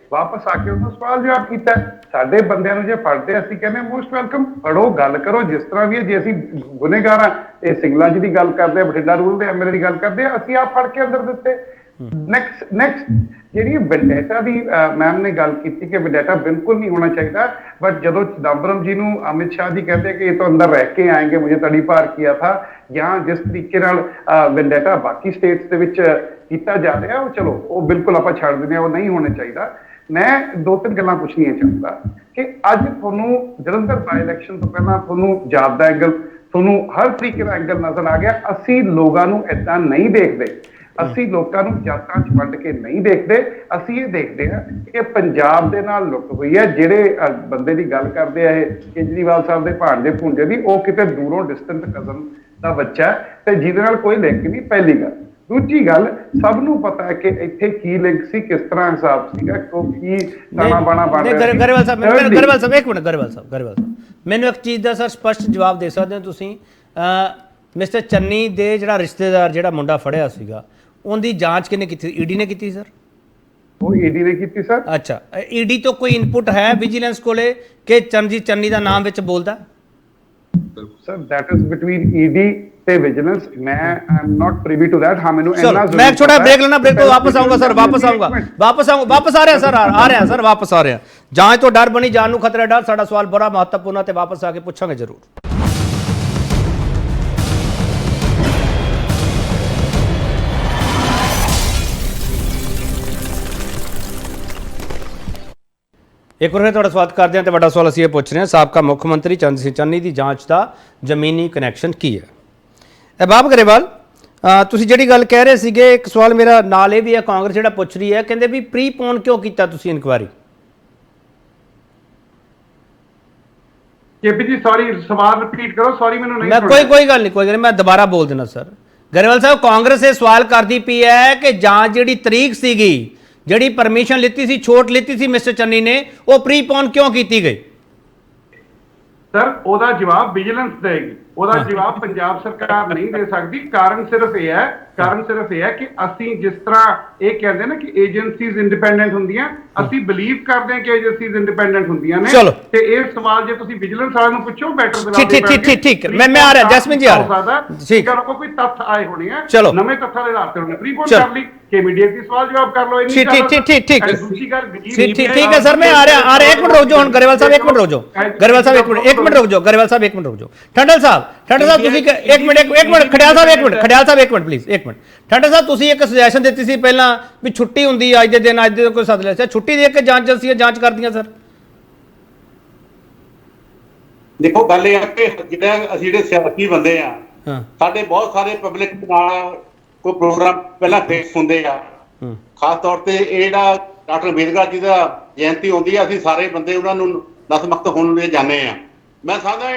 ਆ ਕੇ ਉਹਨਾਂ ਸਵਾਲ ਜਵਾਬ ਕੀਤਾ। ਸਾਡੇ ਬੰਦਿਆਂ ਨੂੰ ਜੇ ਫੜਦੇ, ਅਸੀਂ ਕਹਿੰਦੇ ਮੋਸਟ ਵੈਲਕਮ, ਫੜੋ, ਗੱਲ ਕਰੋ ਜਿਸ ਤਰ੍ਹਾਂ ਵੀ ਹੈ। ਜੇ ਅਸੀਂ ਗੁਨੇਗਾਰ ਹਾਂ, ਇਹ ਸਿੰਗਲਾ ਜੀ ਦੀ ਗੱਲ ਕਰਦੇ ਆ, ਬਠਿੰਡਾ ਰੂਰਲ ਦੇ MLA ਦੀ ਗੱਲ ਕਰਦੇ ਆ, ਅਸੀਂ ਆਪ ਫੜ ਕੇ ਅੰਦਰ ਦਿੱਤੇ। ਨੈਕਸਟ ਜਿਹੜੀ ਵੈਂਡੇਟਾ ਦੀ ਮੈਮ ਨੇ ਗੱਲ ਕੀਤੀ ਕਿ ਵੈਂਡੇਟਾ ਬਿਲਕੁਲ ਨਹੀਂ ਹੋਣਾ ਚਾਹੀਦਾ, ਬਟ ਜਦੋਂ ਚਿਦੰਬਰਮ ਜੀ ਨੂੰ ਅਮਿਤ ਸ਼ਾਹ ਜੀ ਕਹਿੰਦੇ ਕਿ ਇਹ ਤਾਂ ਅੰਦਰ ਰਹਿ ਕੇ ਆएंगे, मुझे तड़ी पार किया था, ਜਾਂ ਜਿਸ ਤਰੀਕੇ ਨਾਲ ਵੈਂਡੇਟਾ ਬਾਕੀ ਸਟੇਟਸ ਦੇ ਵਿੱਚ ਕੀਤਾ ਜਾ ਰਿਹਾ, ਉਹ ਚਲੋ ਉਹ ਬਿਲਕੁਲ ਆਪਾਂ ਛੱਡ ਦਿੰਦੇ ਆ, ਉਹ ਨਹੀਂ ਹੋਣਾ ਚਾਹੀਦਾ। ਮੈਂ ਦੋ ਤਿੰਨ ਗੱਲਾਂ ਪੁੱਛਣੀਆਂ ਚਾਹੁੰਦਾ ਕਿ ਅੱਜ ਤੁਹਾਨੂੰ ਜਲੰਧਰ ਬਾਈ ਇਲੈਕਸ਼ਨ ਤੋਂ ਪਹਿਲਾਂ ਤੁਹਾਨੂੰ ਜਾਤ ਦਾ ਐਂਗਲ, ਤੁਹਾਨੂੰ ਹਰ ਤਰੀਕੇ ਦਾ ਐਂਗਲ ਨਜ਼ਰ ਆ ਗਿਆ। ਅਸੀਂ ਲੋਕਾਂ ਨੂੰ ਏਦਾਂ ਨਹੀਂ ਦੇਖਦੇ, ਅਸੀਂ ਲੋਕਾਂ ਨੂੰ ਜਾਤਾਂ 'ਚ ਵੰਡ ਕੇ ਨਹੀਂ ਦੇਖਦੇ। ਅਸੀਂ ਇਹ ਦੇਖਦੇ ਹਾਂ ਕਿ ਪੰਜਾਬ ਦੇ ਨਾਲ ਲੁੱਟ ਹੋਈ ਹੈ। ਜਿਹੜੇ ਬੰਦੇ ਦੀ ਗੱਲ ਕਰਦੇ ਆ ਇਹ ਕੇਜਰੀਵਾਲ ਸਾਹਿਬ ਦੇ ਭਾਣਜੇ ਭੁੰਜੇ ਦੀ, ਉਹ ਕਿਤੇ ਦੂਰੋਂ ਡਿਸਟੈਂਟ ਕਜ਼ਨ ਦਾ ਬੱਚਾ ਹੈ ਤੇ ਜਿਹਦੇ ਨਾਲ ਕੋਈ ਲਿੰਕ ਨਹੀਂ, ਪਹਿਲੀ ਗੱਲ। ਦੂਜੀ ਗੱਲ, ਸਭ ਨੂੰ ਪਤਾ ਹੈ ਕਿ ਇੱਥੇ ਕੀ ਲਿੰਕ ਸੀ, ਕਿਸ ਤਰ੍ਹਾਂ ਹਿਸਾਬ ਸੀਗਾ, ਕੀ ਤਾਣਾ ਬਾਣਾ ਬਣ ਰਿਹਾ ਸੀ। ਗਰੇਵਾਲ ਸਾਹਿਬ ਇੱਕ ਮਿੰਟ, ਗਰੇਵਾਲ ਸਾਹਿਬ ਮੈਨੂੰ ਇੱਕ ਚੀਜ਼ ਦਾ ਸਰ ਸਪਸ਼ਟ ਜਵਾਬ ਦੇ ਸਕਦੇ ਹੋ ਤੁਸੀਂ? ਮਿਸਟਰ ਚੰਨੀ ਦੇ ਜਿਹੜਾ ਰਿਸ਼ਤੇਦਾਰ, ਜਿਹੜਾ ਮੁੰਡਾ ਫੜਿਆ ਸੀਗਾ, ਉਹਦੀ ਜਾਂਚ ਕਿਹਨੇ ਕੀਤੀ? ਈਡੀ ਨੇ ਕੀਤੀ ਸਰ? ਉਹ ਈਡੀ ਨੇ ਕੀਤੀ ਸਰ। ਅੱਛਾ, ਈਡੀ ਤੋਂ ਕੋਈ ਇਨਪੁਟ ਹੈ ਵਿਜੀਲੈਂਸ ਕੋਲੇ ਕਿ ਚੰਨੀ ਦਾ ਨਾਮ ਵਿੱਚ ਬੋਲਦਾ? Sir that is between ED ਤੇ ਵਿਜੀਲੈਂਸ। ਮੈਂ ਆਮ ਨਾਟ ਪ੍ਰੀਵੀ ਟੂ ਦੈਟ। ਹਾਂ ਮੈਨੂੰ ਚਲੋ ਇੰਨਾ मैं छोटा ब्रेक लेना, ब्रेक तो वापस आऊंगा सर, वापस आऊंगा, वापस आ रहे हैं सर, आ रहे हैं सर, वापस आ रहे हैं। जांच तो डर बनी, जान नूं खतरा डर। साडा सवाल बड़ा महत्वपूर्ण है ते वापस आके पूछांगे जरूर। एक बार ਤੁਹਾਡਾ ਸਵਾਗਤ ਕਰਦੇ ਹਾਂ ਤੇ ਵੱਡਾ ਸਵਾਲ ਅਸੀਂ ਇਹ ਪੁੱਛ ਰਹੇ ਹਾਂ, ਸਾਬਕਾ ਮੁੱਖ ਮੰਤਰੀ ਚੰਦ ਸਿੰਘ ਚੰਨੀ ਦੀ ਜਾਂਚ ਦਾ ਜ਼ਮੀਨੀ ਕਨੈਕਸ਼ਨ ਕੀ ਹੈ? ਅਹਿਬਾਬ ਗਰੇਵਾਲ, ਤੁਸੀਂ ਜਿਹੜੀ ਗੱਲ ਕਹਿ ਰਹੇ ਸੀਗੇ, ਇੱਕ ਸਵਾਲ ਮੇਰਾ ਨਾਲ ਇਹ ਵੀ ਹੈ, ਕਾਂਗਰਸ ਜਿਹੜਾ ਪੁੱਛ ਰਹੀ ਹੈ, ਕਹਿੰਦੇ ਵੀ ਪ੍ਰੀਪੋਨ ਕਿਉਂ ਕੀਤਾ ਤੁਸੀਂ ਇਨਕੁਆਇਰੀ? ਕੇਪੀ ਜੀ ਸੌਰੀ, ਸਵਾਲ ਰਿਪੀਟ ਕਰੋ। ਸੌਰੀ ਮੈਨੂੰ ਨਹੀਂ ਮੈਂ ਕੋਈ ਗੱਲ ਨਹੀਂ, ਮੈਂ ਦੁਬਾਰਾ ਬੋਲ ਦੇਣਾ ਸਰ। ਗਰੇਵਾਲ ਸਾਹਿਬ, ਕਾਂਗਰਸ ਇਹ ਸਵਾਲ ਕਰਦੀ ਪਈ ਹੈ ਕਿ ਜਾਂਚ ਜਿਹੜੀ ਤਰੀਕ ਸੀਗੀ, ਜਿਹੜੀ ਪਰਮਿਸ਼ਨ ਲਿੱਤੀ ਸੀ, ਛੋਟ ਲਿੱਤੀ ਸੀ ਮਿਸਟਰ ਚੰਨੀ ਨੇ, ਉਹ ਪ੍ਰੀਪੋਨ ਕਿਉਂ ਕੀਤੀ ਗਈ? ਸਰ ਉਹਦਾ ਜਵਾਬ ਵਿਜੀਲੈਂਸ ਦੇਗੀ, ਉਹਦਾ ਜਵਾਬ ਪੰਜਾਬ ਸਰਕਾਰ ਨਹੀਂ ਦੇ ਸਕਦੀ। ਕਾਰਨ ਸਿਰਫ ਇਹ ਹੈ ਕਿ ਅਸੀਂ ਜਿਸ ਤਰ੍ਹਾਂ ਇਹ ਕਹਿੰਦੇ ਨੇ ਕਿ ਏਜੰਸੀਜ਼ ਇੰਡੀਪੈਂਡੈਂਟ ਹੁੰਦੀਆਂ, ਅਸੀਂ ਬਿਲੀਵ ਕਰਦੇ ਹਾਂ ਕਿ ਏਜੰਸੀਜ਼ ਇੰਡੀਪੈਂਡੈਂਟ ਹੁੰਦੀਆਂ ਨੇ। ਤੇ ਇਹ ਸਵਾਲ ਜੇ ਤੁਸੀਂ ਵਿਜੀਲੈਂਸ ਵਾਲਿਆਂ ਨੂੰ ਪੁੱਛੋ, ਬੈਟਰ ਠੀਕ ਮੈਂ ਆ ਰਿਹਾ, ਜੈਸਮੀਨ ਜੀ ਆ ਰਿਹਾ, ਠੀਕ ਹੈ, ਕੋਈ ਤੱਥ ਆਏ ਹੋਣੇ ਆ, ਚਲੋ ਨਵੇਂ ਤੱਥਾਂ ਦੇ ਆਧਾਰ ਤੇ ਉਹਨੇ ਪ੍ਰੀਪੋਨ ਕਰ ਲਈ ਕਿ ਇਮੀਡੀਏਟਲੀ ਸਵਾਲ ਜਵਾਬ ਕਰ ਲਓ। ठीक है सर, मैं आ रहा, एक मिनट रुक जाओ। ਹੁਣ ਗਰੇਵਾਲ ਸਾਹਿਬ ਇੱਕ ਮਿੰਟ रुक जाओ, गरेवाल साहब एक मिनट रुक जाओ, गरेवाल साहब एक मिनट रुक जाओ। ठंडल साहब ਤੁਸੀਂ ਇੱਕ ਮਿੰਟ ਖੜਿਆਲ ਸਾਹਿਬ ਇੱਕ ਮਿੰਟ ਪਲੀਜ਼, ਇੱਕ ਮਿੰਟ। ਠੰਡਲ ਸਾਹਿਬ, ਤੁਸੀਂ ਇੱਕ ਸੁਜੈਸ਼ਨ ਦਿੱਤੀ ਸੀ ਪਹਿਲਾਂ ਵੀ ਛੁੱਟੀ ਹੁੰਦੀ ਅੱਜ ਦੇ ਦਿਨ, ਅੱਜ ਦੇ ਕੋਈ ਸੱਦ ਲਿਆ, ਛੁੱਟੀ ਦੇ ਕੇ ਜਾਂਚ ਏਜੰਸੀਆਂ ਜਾਂਚ ਕਰਦੀਆਂ ਸਰ? ਦੇਖੋ ਗੱਲ ਇਹ ਹੈ ਕਿ ਅਸੀਂ ਜਿਹੜੇ ਸਿਆਸੀ ਬੰਦੇ ਆ, ਸਾਡੇ ਬਹੁਤ ਸਾਰੇ ਪਬਲਿਕ ਨਾਲ ਕੋਈ ਪ੍ਰੋਗਰਾਮ ਪਹਿਲਾਂ ਫਿਕਸ ਹੁੰਦੇ ਆ। ਖਾਸ ਤੌਰ ਤੇ ਇਹ ਜਿਹੜਾ ਡਾਕਟਰ ਅੰਬੇਦਕਰ ਜੀ ਦਾ ਜਯੰਤੀ ਹੁੰਦੀ ਆ, ਅਸੀਂ ਸਾਰੇ ਬੰਦੇ ਉਹਨਾਂ ਨੂੰ ਨਤਮਸਤਕ ਹੋਣ ਲਈ ਜਾਂਦੇ ਆ। ਮੈਂ ਸਮਝਦਾ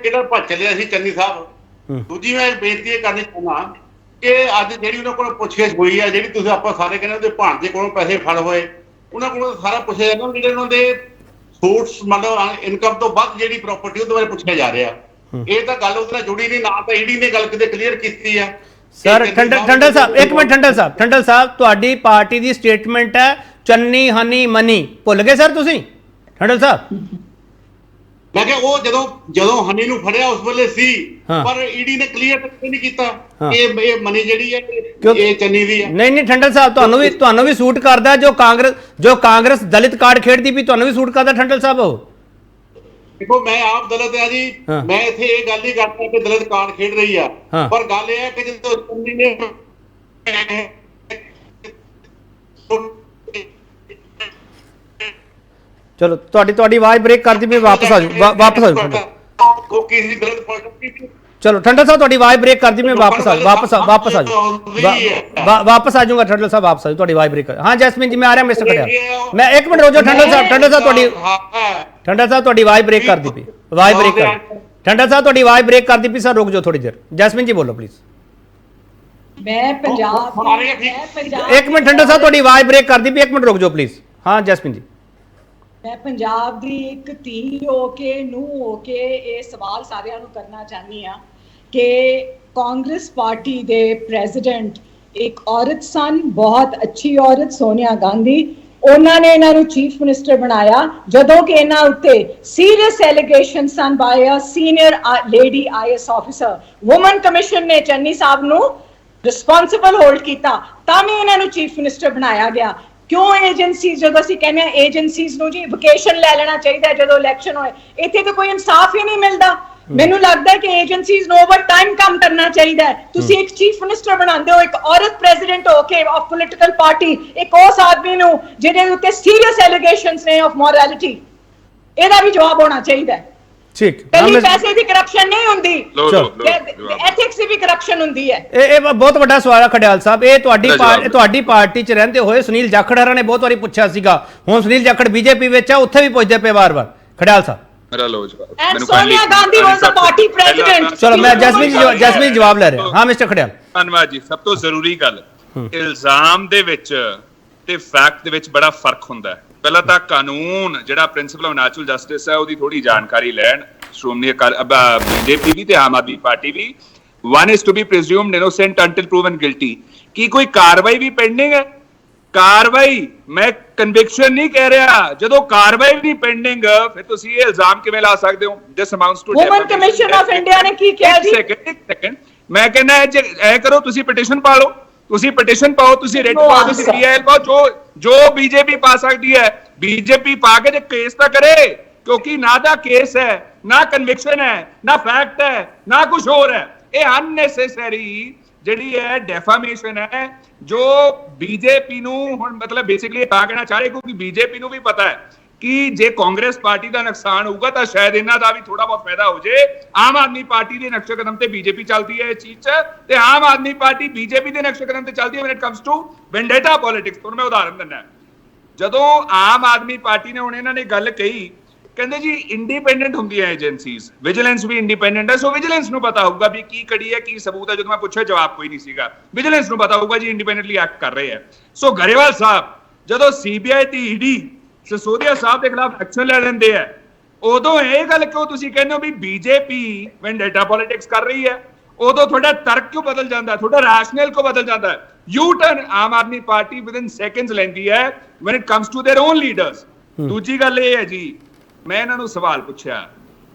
ਕਿਹੜਾ ਭੱਜ ਚੱਲਿਆ ਸੀ ਚੰਨੀ ਸਾਹਿਬ। ਦੂਜੀ ਮੈਂ ਬੇਨਤੀ ਇਹ ਕਰਨੀ ਚਾਹੁੰਦਾ ਕਿ ਅੱਜ ਜਿਹੜੀ ਉਹਨਾਂ ਕੋਲ ਪੁੱਛਗਿੱਛ ਹੋਈ ਆ, ਜਿਹੜੀ ਤੁਸੀਂ ਆਪਾਂ ਸਾਰੇ ਕਹਿੰਦੇ ਉਹਦੇ ਭਾਣਜੇ ਕੋਲੋਂ ਪੈਸੇ ਫੜ ਹੋਏ, ਉਹਨਾਂ ਕੋਲੋਂ ਸਾਰਾ ਪੁੱਛਿਆ ਜਾਂਦਾ। ਜਿਹੜੇ ਉਹਨਾਂ ਦੇ ਸੋਰਸ ਮਤਲਬ ਇਨਕਮ ਤੋਂ ਵੱਧ ਜਿਹੜੀ ਪ੍ਰਾਪਰਟੀ ਉਹਦੇ ਬਾਰੇ ਪੁੱਛਿਆ ਜਾ ਰਿਹਾ। ਇਹ ਤਾਂ ਗੱਲ ਉਹਦੇ ਨਾਲ ਜੁੜੀ ਨਹੀਂ, ਨਾ ਤਾਂ ਈਡੀ ਨੇ ਗੱਲ ਕਿਤੇ ਕਲੀਅਰ ਕੀਤੀ ਆ। ਸਰ ਠੰਡਲ ਸਾਹਿਬ ਇੱਕ ਮਿੰਟ, ਠੰਡਲ ਸਾਹਿਬ ਤੁਹਾਡੀ ਪਾਰਟੀ ਦੀ ਸਟੇਟਮੈਂਟ ਹੈ ਚੰਨੀ ਹਨੀ ਮਨੀ, ਭੁੱਲ ਗਏ ਸਰ ਤੁਸੀਂ? ਠੰਡਲ ਸਾਹਿਬ, ਮੈਂ ਕਿਹਾ ਉਹ ਜਦੋਂ ਹਨੀ ਨੂੰ ਫੜਿਆ ਉਸ ਵੇਲੇ ਸੀ, ਪਰ ਈਡੀ ਨੇ ਕਲੀਅਰ ਨਹੀਂ ਕੀਤਾ ਕਿ ਇਹ ਮਨੀ ਜਿਹੜੀ ਹੈ ਇਹ ਚੰਨੀ ਦੀ ਹੈ। ਨਹੀਂ ਠੰਡਲ ਸਾਹਿਬ, ਤੁਹਾਨੂੰ ਵੀ ਸੂਟ ਕਰਦਾ ਜੋ ਕਾਂਗਰਸ ਦਲਿਤ ਕਾਰਡ ਖੇਡਦੀ ਵੀ, ਤੁਹਾਨੂੰ ਵੀ ਸੂਟ ਕਰਦਾ ਠੰਡਲ ਸਾਹਿਬ? ਉਹ ਦੇਖੋ ਮੈਂ ਆਪ ਦਲਿਤ ਆ ਜੀ, ਮੈਂ ਇੱਥੇ ਇਹ ਗੱਲ ਨਹੀਂ ਕਰਦਾ ਕਿ ਦਲਿਤ ਕਾਰਡ ਖੇਡ ਰਹੀ ਆ, ਪਰ ਗੱਲ ਇਹ ਹੈ ਕਿ ਜਦੋਂ ਚੰਨੀ ਨੇ ਚਲੋ ਤੁਹਾਡੀ ਆਵਾਜ਼ ਬ੍ਰੇਕ ਕਰਦੀ ਪਈ, ਵਾਪਸ ਆ ਜਾਓ ਚਲੋ ਠੰਡਲ ਸਾਹਿਬ, ਤੁਹਾਡੀ ਆਵਾਜ਼ ਬ੍ਰੇਕ ਕਰਦੀ ਮੈਂ ਵਾਪਸ ਆ ਜਾਊਂਗਾ ਠੰਡਲ ਸਾਹਿਬ, ਵਾਪਸ ਆ ਜਾਓ, ਤੁਹਾਡੀ ਆਵਾਜ਼ ਬ੍ਰੇਕ। ਹਾਂ ਜੈਸਮੀਨ ਜੀ, ਮੈਂ ਆ ਰਿਹਾ ਮਿਸਟਰ ਖੜਿਆ, ਮੈਂ ਇੱਕ ਮਿੰਟ ਰੁਕ ਜਾਓ। ਠੰਡਲ ਸਾਹਿਬ ਤੁਹਾਡੀ ਆਵਾਜ਼ ਬ੍ਰੇਕ ਕਰਦੀ ਪਈ, ਠੰਡਲ ਸਾਹਿਬ ਤੁਹਾਡੀ ਆਵਾਜ਼ ਬ੍ਰੇਕ ਕਰਦੀ ਪਈ ਸਰ, ਰੁਕ ਜਾਓ ਥੋੜੀ ਦੇਰ। ਜੈਸਮੀਨ ਜੀ ਬੋਲੋ ਪਲੀਜ਼। ਮੈਂ ਪੰਜਾਬ ਇੱਕ ਮਿੰਟ ਠੰਡਲ ਸਾਹਿਬ ਤੁਹਾਡੀ ਆਵਾਜ਼ ਬ੍ਰੇਕ ਕਰਦੀ ਪਈ, ਇੱਕ ਮਿੰਟ ਰੁਕ ਜਾਓ ਪਲੀਜ਼। ਹਾਂ ਜੈਸਮੀਨ ਜੀ, ਮੈਂ ਪੰਜਾਬ ਦੀ ਇੱਕ ਧੀ ਹੋ ਕੇ, ਨੂੰਹ ਹੋ ਕੇ ਇਹ ਸਵਾਲ ਸਾਰਿਆਂ ਨੂੰ ਕਰਨਾ ਚਾਹੁੰਦੀ ਹਾਂ ਕਿ ਕਾਂਗਰਸ ਪਾਰਟੀ ਦੇ ਪ੍ਰੈਜ਼ੀਡੈਂਟ ਇੱਕ ਔਰਤ ਸਨ, ਬਹੁਤ ਅੱਛੀ ਔਰਤ, ਸੋਨੀਆ ਗਾਂਧੀ। ਉਹਨਾਂ ਨੇ ਇਹਨਾਂ ਨੂੰ ਚੀਫ ਮਿਨਿਸਟਰ ਬਣਾਇਆ ਜਦੋਂ ਕਿ ਇਹਨਾਂ ਉੱਤੇ ਸੀਰੀਅਸ ਐਲੀਗੇਸ਼ਨ ਸਨ by a senior lady IAS officer. Woman commission ਨੇ ਚੰਨੀ ਸਾਹਿਬ ਨੂੰ ਰਿਸਪੌਂਸਿਬਲ ਹੋਲਡ ਕੀਤਾ, ਤਾਂ ਵੀ ਇਹਨਾਂ ਨੂੰ ਚੀਫ ਮਿਨਿਸਟਰ ਬਣਾਇਆ ਗਿਆ। ਕਿਉਂ ਏਜੰਸੀਜ਼, ਜਦੋਂ ਅਸੀਂ ਕਹਿੰਦੇ ਆ ਏਜੰਸੀਜ਼ ਨੂੰ ਜੀ ਵਕੇਸ਼ਨ ਲੈ ਲੈਣਾ ਚਾਹੀਦਾ ਜਦੋਂ ਇਲੈਕਸ਼ਨ ਹੋਏ, ਇੱਥੇ ਤਾਂ ਕੋਈ ਇਨਸਾਫ ਹੀ ਨਹੀਂ ਮਿਲਦਾ। ਮੈਨੂੰ ਲੱਗਦਾ ਹੈ ਕਿ ਏਜੰਸੀਜ਼ ਨੂੰ ਓਵਰ ਟਾਈਮ ਕੰਮ ਕਰਨਾ ਚਾਹੀਦਾ ਹੈ। ਤੁਸੀਂ ਇੱਕ ਚੀਫ ਮਿਨਿਸਟਰ ਬਣਾਉਂਦੇ ਹੋ, ਇੱਕ ਔਰਤ ਪ੍ਰੈਜ਼ੀਡੈਂਟ ਹੋ ਕੇ ਆਫ ਪੋਲੀਟੀਕਲ ਪਾਰਟੀ, ਇੱਕ ਉਸ ਆਦਮੀ ਨੂੰ ਜਿਹਦੇ ਉੱਤੇ ਸੀਰੀਅਸ ਐਲੀਗੇਸ਼ਨਸ ਨੇ ਆਫ ਮੋਰੈਲਿਟੀ, ਇਹਦਾ ਵੀ ਜਵਾਬ ਹੋਣਾ ਚਾਹੀਦਾ ਹੈ। ਠੀਕ, ਕੱਲੀ ਪੈਸੇ ਦੀ ਕਰਪਸ਼ਨ ਨਹੀਂ ਹੁੰਦੀ, ਐਥਿਕਸ ਦੀ ਵੀ ਕਰਪਸ਼ਨ ਹੁੰਦੀ ਹੈ। ਇਹ ਬਹੁਤ ਵੱਡਾ ਸਵਾਲ ਹੈ ਖੜਿਆਲ ਸਾਹਿਬ। ਇਹ ਤੁਹਾਡੀ ਪਾਰਟੀ 'ਚ ਰਹਿੰਦੇ ਹੋਏ ਸੁਨੀਲ ਜਾਖੜ ਹਰਾਂ ਨੇ ਬਹੁਤ ਵਾਰੀ ਪੁੱਛਿਆ ਸੀਗਾ, ਹੁਣ ਸੁਨੀਲ ਜਾਖੜ ਬੀਜੇਪੀ ਵਿੱਚ ਆ, ਉੱਥੇ ਵੀ ਪੁੱਛਦੇ ਪਏ ਵਾਰ-ਵਾਰ। ਖੜਿਆਲ ਸਾਹਿਬ, ਮੇਰਾ ਲੋ ਜਵਾਬ। And Sonia Gandhi was the party president. ਚਲੋ ਮੈਂ ਜੈਸਮੀਨ ਜਵਾਬ ਲੈ ਰਿਹਾ। ਹਾਂ ਮਿਸਟਰ ਖੜਿਆਲ। ਧੰਨਵਾਦ ਜੀ। ਸਭ ਤੋਂ ਜ਼ਰੂਰੀ ਗੱਲ, ਇਲਜ਼ਾਮ ਦੇ ਵਿੱਚ ਤੇ ਫੈਕਟ ਦੇ ਵਿੱਚ ਬੜਾ ਫਰਕ ਹੁੰਦਾ ਹੈ। ਪਹਿਲਾਂ ਤਾਂ ਕਾਨੂੰਨ ਜਿਹੜਾ ਪ੍ਰਿੰਸੀਪਲ ਆਫ ਨੈਚੁਰਲ ਜਸਟਿਸ ਹੈ, ਉਹਦੀ ਥੋੜੀ ਜਾਣਕਾਰੀ ਲੈਣ ਸ਼੍ਰੋਮਣੀ ਬੀਜੇਪੀ ਵੀ ਤੇ ਆਮ ਆਦਮੀ ਪਾਰਟੀ ਵੀ। one is to be presumed innocent until proven guilty। ਕੀ ਕੋਈ ਕਾਰਵਾਈ ਵੀ ਪੈਂਡਿੰਗ ਹੈ? ਕਾਰਵਾਈ, ਮੈਂ ਕਨਵਿਕਸ਼ਨ ਨਹੀਂ ਕਹਿ ਰਿਹਾ, ਜਦੋਂ ਕਾਰਵਾਈ ਨਹੀਂ ਪੈਂਡਿੰਗ ਫਿਰ ਤੁਸੀਂ ਇਹ ਇਲਜ਼ਾਮ ਕਿਵੇਂ ਲਾ ਸਕਦੇ ਹੋ? This amounts to woman commission of India ਨੇ ਕੀ ਕਿਹਾ ਜੀ? ਇੱਕ ਸੈਕਿੰਡ ਮੈਂ ਕਹਿੰਦਾ ਐ ਕਰੋ, ਤੁਸੀਂ ਪਟੀਸ਼ਨ ਪਾ ਲਓ, ਤੁਸੀਂ ਪਟੀਸ਼ਨ ਪਾਓ, ਤੁਸੀਂ ਰਿਟ ਪਾਓ, ਤੁਸੀਂ ਪੀਆਈਐਲ ਪਾਓ, ਜੋ ਬੀਜੇਪੀ ਪਾ ਸਕਦੀ ਹੈ ਬੀਜੇਪੀ ਪਾ ਕੇ ਤੇ ਕੇਸ ਤਾਂ ਕਰੇ, ਕਿਉਂਕਿ ਨਾ ਦਾ ਕੇਸ ਹੈ, ਨਾ ਕਨਵਿਕਸ਼ਨ ਹੈ, ਨਾ ਫੈਕਟ ਹੈ, ਨਾ ਕੁਝ ਹੋਰ ਹੈ। ਇਹ ਅਨਨੈਸੈਸਰੀ ਜਿਹੜੀ ਹੈ ਡੈਫਾਮੇਸ਼ਨ ਹੈ, ਜੋ ਬੀਜੇਪੀ ਨੂੰ ਹੁਣ ਮਤਲਬ ਬੇਸਿਕਲੀ ਤਾਂ ਕਹਿਣਾ ਚਾਹ ਰਹੇ, ਕਿਉਂਕਿ ਬੀਜੇਪੀ ਨੂੰ ਵੀ ਪਤਾ ਹੈ ਕਿ ਜੇ ਕਾਂਗਰਸ ਪਾਰਟੀ ਦਾ ਨੁਕਸਾਨ ਹੋਊਗਾ ਤਾਂ ਸ਼ਾਇਦ ਇਹਨਾਂ ਦਾ ਵੀ ਥੋੜਾ ਬਹੁਤ ਫਾਇਦਾ ਹੋ ਜੇ। ਆਮ ਆਦਮੀ ਪਾਰਟੀ ਦੇ ਨਕਸ਼ੇ ਕਦਮ ਤੇ ਬੀਜੇਪੀ ਚੱਲਦੀ ਹੈ ਇਸ ਚੀਜ਼ 'ਚ, ਤੇ ਆਮ ਆਦਮੀ ਪਾਰਟੀ ਬੀਜੇਪੀ ਦੇ ਨਕਸ਼ੇ ਕਦਮ ਤੇ ਚੱਲਦੀ ਹੈ when it comes to vendetta politics। ਤੁਹਾਨੂੰ ਮੈਂ ਉਦਾਹਰਨ ਦਿੰਦਾ, ਜਦੋਂ ਆਮ ਆਦਮੀ ਪਾਰਟੀ ਨੇ ਹੁਣ ਇਹਨਾਂ ਨੇ ਗੱਲ ਕਹੀ, ਕਹਿੰਦੇ ਜੀ ਇੰਡੀਪੈਂਡੈਂਟ ਹੁੰਦੀਆਂ ਏਜੰਸੀਜ਼, ਵਿਜੀਲੈਂਸ ਵੀ ਇੰਡੀਪੈਂਡੈਂਟ ਹੈ, ਸੋ ਵਿਜੀਲੈਂਸ ਨੂੰ ਪਤਾ ਹੋਊਗਾ ਵੀ ਕੀ ਕੜੀ ਹੈ, ਕੀ ਸਬੂਤ ਹੈ। ਜਦੋਂ ਮੈਂ ਪੁੱਛਿਆ ਜਵਾਬ ਕੋਈ ਨਹੀਂ ਸੀਗਾ, ਵਿਜੀਲੈਂਸ ਨੂੰ ਪਤਾ ਹੋਊਗਾ ਜੀ ਇੰਡੀਪੈਂਡੈਂਟਲੀ ਐਕਟ ਕਰ ਰਹੇ ਹੈ। ਸੋ ਗਰੇਵਾਲ ਸਾਹਿਬ ਜਦੋਂ ਸੀਬੀਆਈ ਤੇ ਈਡੀ ਸਿਸੋਦੀਆ ਸਾਹਿਬ ਦੇ ਖਿਲਾਫ ਐਕਸ਼ਨ ਲੈ ਲੈਂਦੇ ਆ, ਉਦੋਂ ਇਹ ਗੱਲ ਕਿਉਂ ਤੁਸੀਂ ਕਹਿੰਦੇ ਹੋ ਵੀ ਬੀਜੇਪੀ ਵੈਂਡੇਟਾ ਪੋਲਿਟਿਕਸ ਕਰ ਰਹੀ ਹੈ? ਉਦੋਂ ਤੁਹਾਡਾ ਤਰਕ ਕਿਉਂ ਬਦਲ ਜਾਂਦਾ, ਤੁਹਾਡਾ ਰੈਸ਼ਨਲ ਕਿਉਂ ਬਦਲ ਜਾਂਦਾ ਹੈ? ਯੂ ਟਰਨ ਆਮ ਆਦਮੀ ਪਾਰਟੀ ਵਿਦਿਨ ਸੈਕਿੰਡਸ ਲੈਂਦੀ ਹੈ when it comes to their own leaders। ਦੂਜੀ ਗੱਲ ਇਹ ਹੈ ਜੀ, ਮੈਂ ਇਹਨਾਂ ਨੂੰ ਸਵਾਲ ਪੁੱਛਿਆ